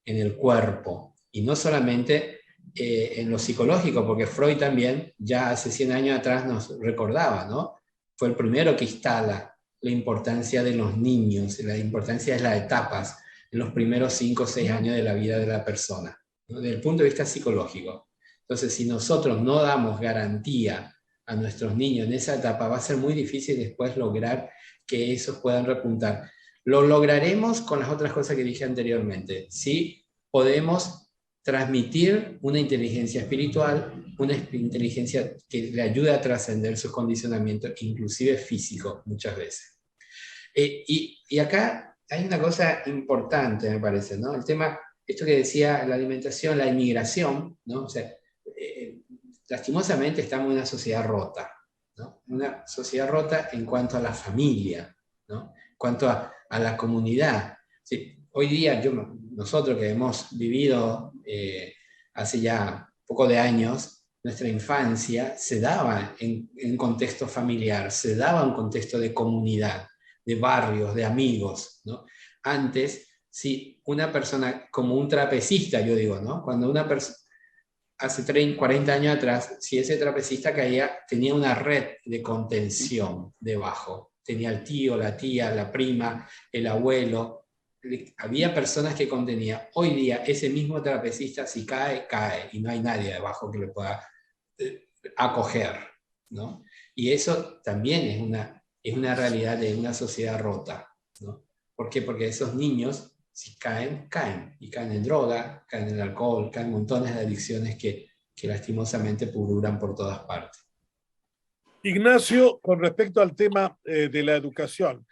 en el cuerpo, y no solamente en lo psicológico, porque Freud también, ya hace 100 años atrás nos recordaba, ¿no? Fue el primero que instala la importancia de los niños, la importancia de las etapas en los primeros 5 o 6 años de la vida de la persona, ¿no? Desde el punto de vista psicológico. Entonces, si nosotros no damos garantía a nuestros niños en esa etapa, va a ser muy difícil después lograr que esos puedan repuntar. Lo lograremos con las otras cosas que dije anteriormente. Sí, podemos transmitir una inteligencia espiritual, una inteligencia que le ayude a trascender sus condicionamientos, inclusive físicos, muchas veces. Y acá hay una cosa importante, me parece, ¿no? El tema, esto que decía, la alimentación, la inmigración, ¿no? O sea, lastimosamente estamos en una sociedad rota, ¿no? Una sociedad rota en cuanto a la familia, ¿no? En cuanto a la comunidad. Sí, hoy día nosotros que hemos vivido hace ya poco de años, nuestra infancia se daba en contexto familiar, se daba en contexto de comunidad, de barrios, de amigos, ¿no? Antes, si una persona, como un trapecista, yo digo, ¿no? Cuando una persona, hace 30, 40 años atrás, si ese trapecista caía, tenía una red de contención debajo. Tenía el tío, la tía, la prima, el abuelo. Había personas que contenían. Hoy día, ese mismo trapecista, si cae, cae, y no hay nadie debajo que le pueda acoger, ¿no? Y eso también es una realidad de una sociedad rota, ¿no? ¿Por qué? Porque esos niños, si caen, caen. Y caen en droga, caen en el alcohol, caen montones de adicciones que lastimosamente pululan por todas partes. Ignacio, con respecto al tema de la educación,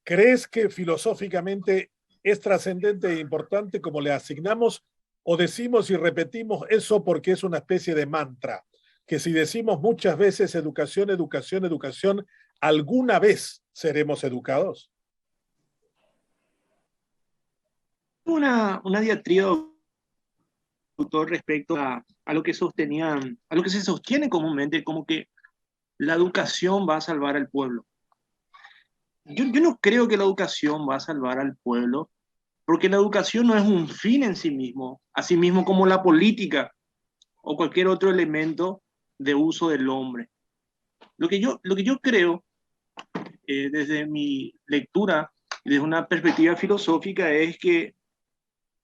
¿crees que filosóficamente es trascendente e importante como le asignamos o decimos y repetimos eso porque es una especie de mantra, que si decimos muchas veces educación, educación, educación, ¿alguna vez seremos educados? Una diatriba, doctor, respecto a lo que sostenían, a lo que se sostiene comúnmente, como que la educación va a salvar al pueblo. Yo no creo que la educación va a salvar al pueblo, porque la educación no es un fin en sí mismo, así mismo como la política o cualquier otro elemento de uso del hombre. Lo que yo creo, desde mi lectura y desde una perspectiva filosófica, es que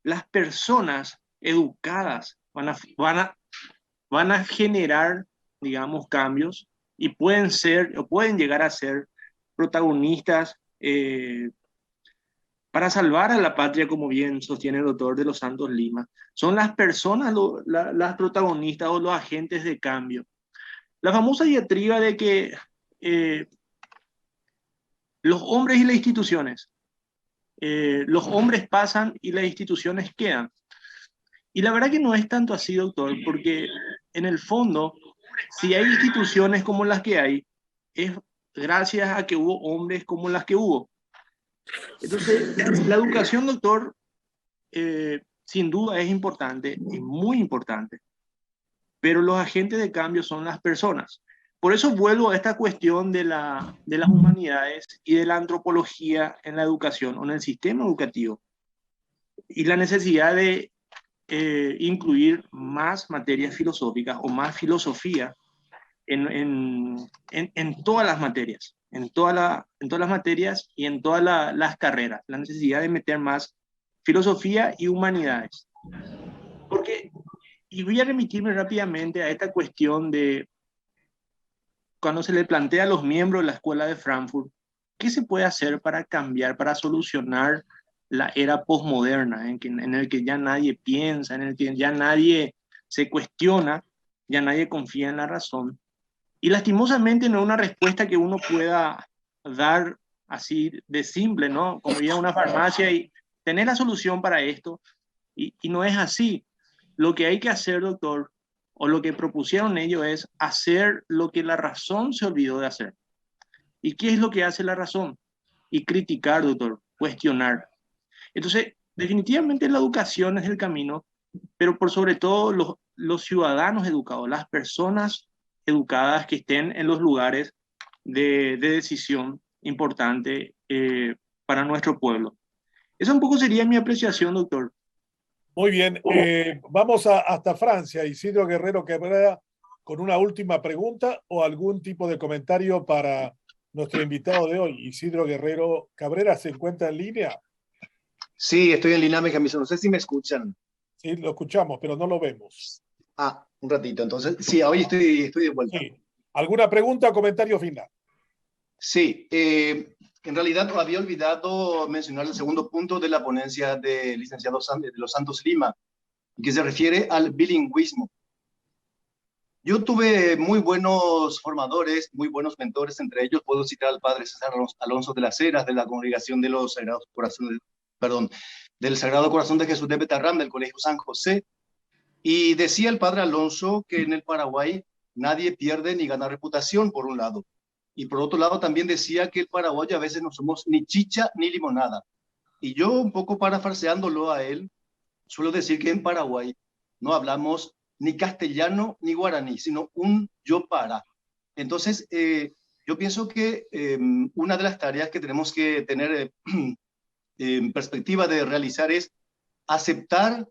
las personas educadas van a generar, digamos, cambios y pueden ser o pueden llegar a ser protagonistas para salvar a la patria, como bien sostiene el doctor de los Santos Lima. Son las personas las protagonistas o los agentes de cambio. La famosa diatriba de que los hombres y las instituciones, los hombres pasan y las instituciones quedan. Y la verdad que no es tanto así, doctor, porque en el fondo, si hay instituciones como las que hay, es gracias a que hubo hombres como las que hubo. Entonces, la educación, doctor, sin duda es importante, es muy importante, pero los agentes de cambio son las personas. Por eso vuelvo a esta cuestión de las humanidades y de la antropología en la educación o en el sistema educativo y la necesidad de incluir más materias filosóficas o más filosofía en todas las materias, en todas las materias y en todas las carreras, la necesidad de meter más filosofía y humanidades. Porque, y voy a remitirme rápidamente a esta cuestión de cuando se le plantea a los miembros de la Escuela de Frankfurt, ¿qué se puede hacer para cambiar, para solucionar la era posmoderna, en el que ya nadie piensa, en el que ya nadie se cuestiona, ya nadie confía en la razón? Y lastimosamente no es una respuesta que uno pueda dar así de simple, ¿no? Como ir a una farmacia y tener la solución para esto. Y no es así. Lo que hay que hacer, doctor, o lo que propusieron ellos es hacer lo que la razón se olvidó de hacer. ¿Y qué es lo que hace la razón? Y criticar, doctor, cuestionar. Entonces, definitivamente la educación es el camino, pero por sobre todo los ciudadanos educados, las personas educadas que estén en los lugares de decisión importante para nuestro pueblo. Esa un poco sería mi apreciación, doctor. Muy bien, vamos hasta Francia. Isidro Guerrero Cabrera, con una última pregunta o algún tipo de comentario para nuestro invitado de hoy. Isidro Guerrero Cabrera, ¿se encuentra en línea? Sí, estoy en línea, Benjamín. No sé si me escuchan. Sí, lo escuchamos, pero no lo vemos. Ah, un ratito. Entonces, sí, hoy estoy de vuelta. Sí. ¿Alguna pregunta o comentario final? Sí, en realidad había olvidado mencionar el segundo punto de la ponencia del licenciado de los Santos Lima, que se refiere al bilingüismo. Yo tuve muy buenos formadores, muy buenos mentores, entre ellos puedo citar al padre César Alonso de las Heras, de la Congregación de los Sagrados Corazones, del Sagrado Corazón de Jesús de Betarrán, del Colegio San José, y decía el padre Alonso que en el Paraguay nadie pierde ni gana reputación, por un lado, y por otro lado también decía que el paraguayo a veces no somos ni chicha ni limonada, y yo un poco parafraseándolo a él, suelo decir que en Paraguay no hablamos ni castellano ni guaraní, sino un yo para. Entonces, yo pienso que una de las tareas que tenemos que tener en perspectiva de realizar es aceptar,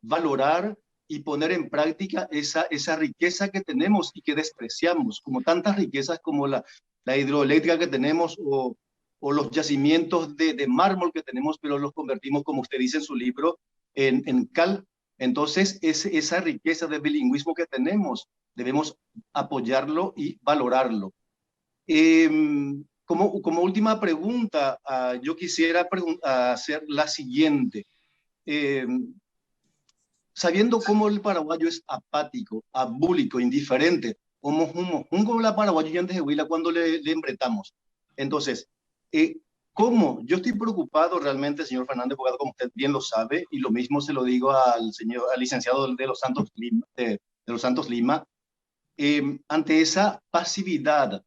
valorar y poner en práctica esa riqueza que tenemos y que despreciamos, como tantas riquezas como la hidroeléctrica que tenemos o los yacimientos de mármol que tenemos, pero los convertimos, como usted dice en su libro, en cal. Entonces, esa riqueza de bilingüismo que tenemos, debemos apoyarlo y valorarlo. Como última pregunta, yo quisiera hacer la siguiente. Sabiendo cómo el paraguayo es apático, abúlico, indiferente, como la paraguayo y antes de huila cuando le embretamos. Entonces, ¿Cómo? Yo estoy preocupado realmente, señor Fernández Bogado, como usted bien lo sabe, y lo mismo se lo digo al licenciado de los Santos Lima, de los Santos Lima, ante esa pasividad.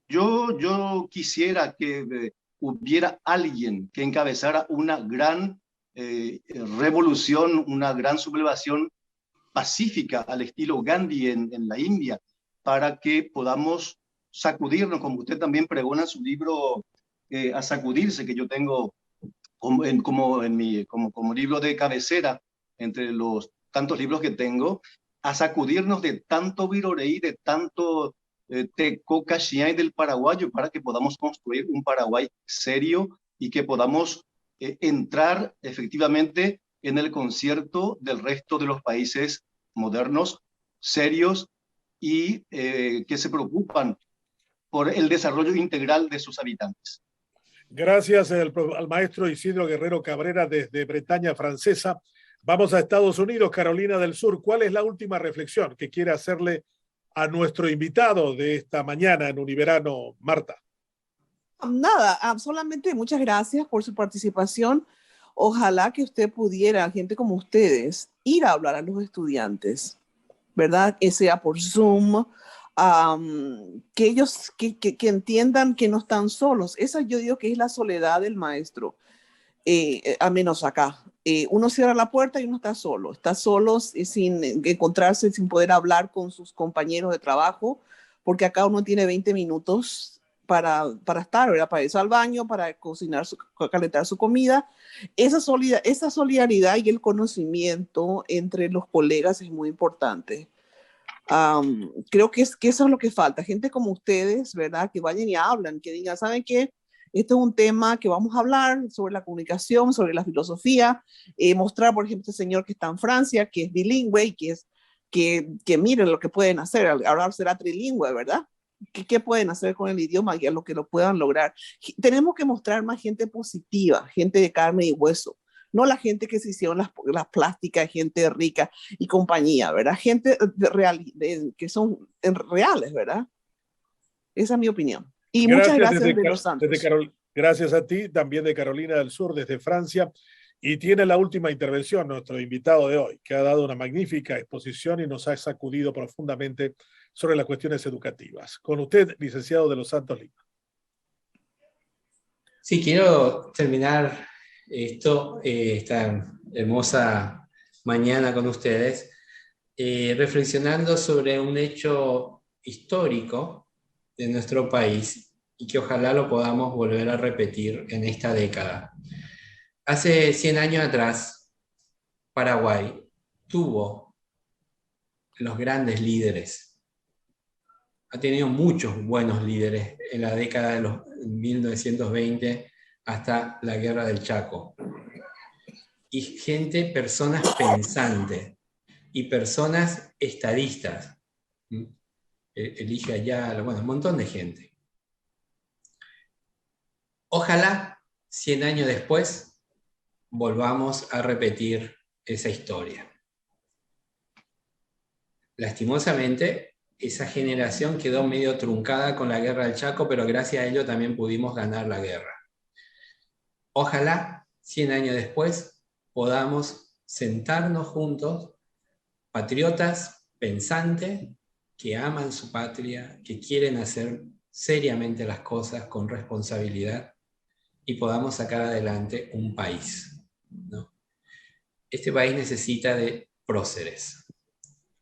Yo quisiera que hubiera alguien que encabezara una gran revolución, una gran sublevación pacífica al estilo Gandhi en la India, para que podamos sacudirnos, como usted también pregona en su libro, a sacudirse, que yo tengo como libro de cabecera, entre los tantos libros que tengo, a sacudirnos de tanto viroreí, de tanto tecoca del paraguayo, para que podamos construir un Paraguay serio y que podamos entrar efectivamente en el concierto del resto de los países modernos, serios y que se preocupan por el desarrollo integral de sus habitantes. Gracias al maestro Isidro Guerrero Cabrera desde Bretaña Francesa. Vamos a Estados Unidos, Carolina del Sur. ¿Cuál es la última reflexión que quiere hacerle a nuestro invitado de esta mañana en Univerano, Marta? Nada, solamente muchas gracias por su participación. Ojalá que usted pudiera, gente como ustedes, ir a hablar a los estudiantes, ¿verdad? Que sea por Zoom, que ellos que entiendan que no están solos. Esa yo digo que es la soledad del maestro, al menos acá. Uno cierra la puerta y uno está solo sin encontrarse, sin poder hablar con sus compañeros de trabajo, porque acá uno tiene 20 minutos para estar, ¿verdad? Para irse al baño, para cocinar, calentar su comida. Esa solidaridad y el conocimiento entre los colegas es muy importante. Creo que eso es lo que falta. Gente como ustedes, ¿verdad? Que vayan y hablan, que digan, ¿saben qué? Este es un tema que vamos a hablar sobre la comunicación, sobre la filosofía, mostrar, por ejemplo, este señor que está en Francia, que es bilingüe y que miren lo que pueden hacer. Ahora será trilingüe, ¿verdad? ¿Qué pueden hacer con el idioma y a lo que lo puedan lograr? Tenemos que mostrar más gente positiva, gente de carne y hueso, no la gente que se hicieron las plásticas, gente rica y compañía, ¿verdad? Gente que son reales, ¿verdad? Esa es mi opinión. Y muchas gracias de los Santos. Gracias a ti, también de Carolina del Sur, desde Francia. Y tiene la última intervención nuestro invitado de hoy, que ha dado una magnífica exposición y nos ha sacudido profundamente sobre las cuestiones educativas. Con usted, licenciado de los Santos Lima. Sí, quiero terminar esta hermosa mañana con ustedes, reflexionando sobre un hecho histórico de nuestro país y que ojalá lo podamos volver a repetir en esta década. Hace 100 años atrás, Paraguay tuvo los grandes líderes. Ha tenido muchos buenos líderes en la década de los 1920 hasta la Guerra del Chaco. Y personas pensantes y personas estadistas. Elige Ayala, bueno, un montón de gente. Ojalá 100 años después volvamos a repetir esa historia. Lastimosamente, esa generación quedó medio truncada con la Guerra del Chaco, pero gracias a ello también pudimos ganar la guerra. Ojalá 100 años después podamos sentarnos juntos, patriotas, pensantes, que aman su patria, que quieren hacer seriamente las cosas con responsabilidad y podamos sacar adelante un país, ¿no? Este país necesita de próceres,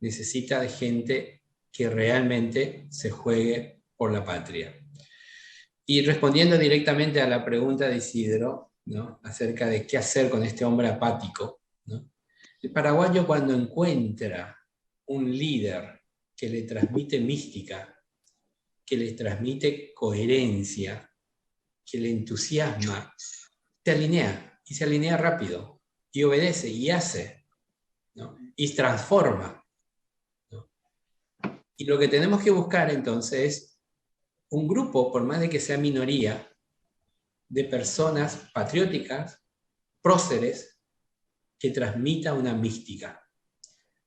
necesita de gente que realmente se juegue por la patria. Y respondiendo directamente a la pregunta de Isidro, ¿no?, acerca de qué hacer con este hombre apático, ¿no?, el paraguayo, cuando encuentra un líder que le transmite mística, que le transmite coherencia, que le entusiasma, se alinea, y se alinea rápido, y obedece, y hace, ¿no?, y transforma, ¿no? Y lo que tenemos que buscar entonces es un grupo, por más de que sea minoría, de personas patrióticas, próceres, que transmita una mística.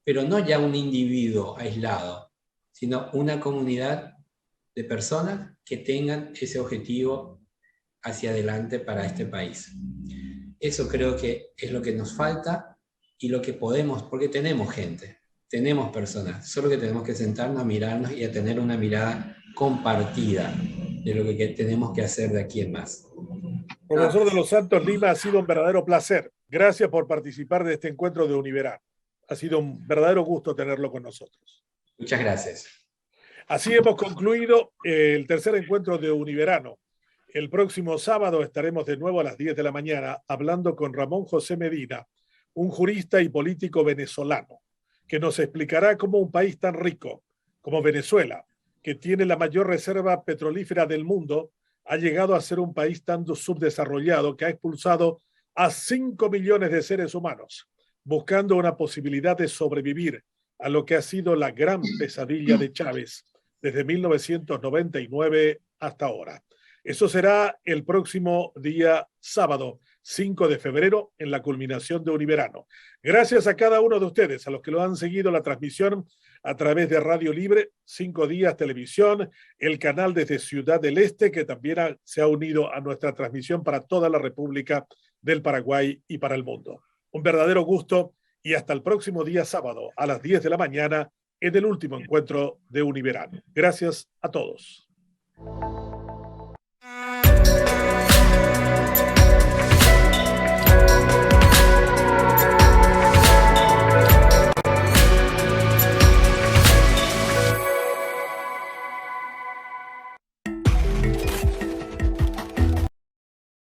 Pero no ya un individuo aislado, sino una comunidad de personas que tengan ese objetivo hacia adelante para este país. Eso creo que es lo que nos falta y lo que podemos, porque tenemos gente, tenemos personas, solo que tenemos que sentarnos a mirarnos y a tener una mirada compartida de lo que tenemos que hacer de aquí en más. Profesor de los Santos Lima, ha sido un verdadero placer. Gracias por participar de este encuentro de Univerano. Ha sido un verdadero gusto tenerlo con nosotros. Muchas gracias. Así hemos concluido el tercer encuentro de Univerano. El próximo sábado estaremos de nuevo a las 10 de la mañana hablando con Ramón José Medina, un jurista y político venezolano, que nos explicará cómo un país tan rico como Venezuela, que tiene la mayor reserva petrolífera del mundo, ha llegado a ser un país tan subdesarrollado que ha expulsado a 5 millones de seres humanos, buscando una posibilidad de sobrevivir a lo que ha sido la gran pesadilla de Chávez desde 1999 hasta ahora. Eso será el próximo día sábado, 5 de febrero, en la culminación de Univerano. Gracias a cada uno de ustedes, a los que lo han seguido la transmisión a través de Radio Libre, 5 Días Televisión, el canal desde Ciudad del Este, que también se ha unido a nuestra transmisión para toda la República del Paraguay y para el mundo. Un verdadero gusto y hasta el próximo día sábado a las 10 de la mañana en el último encuentro de Univerano. Gracias a todos.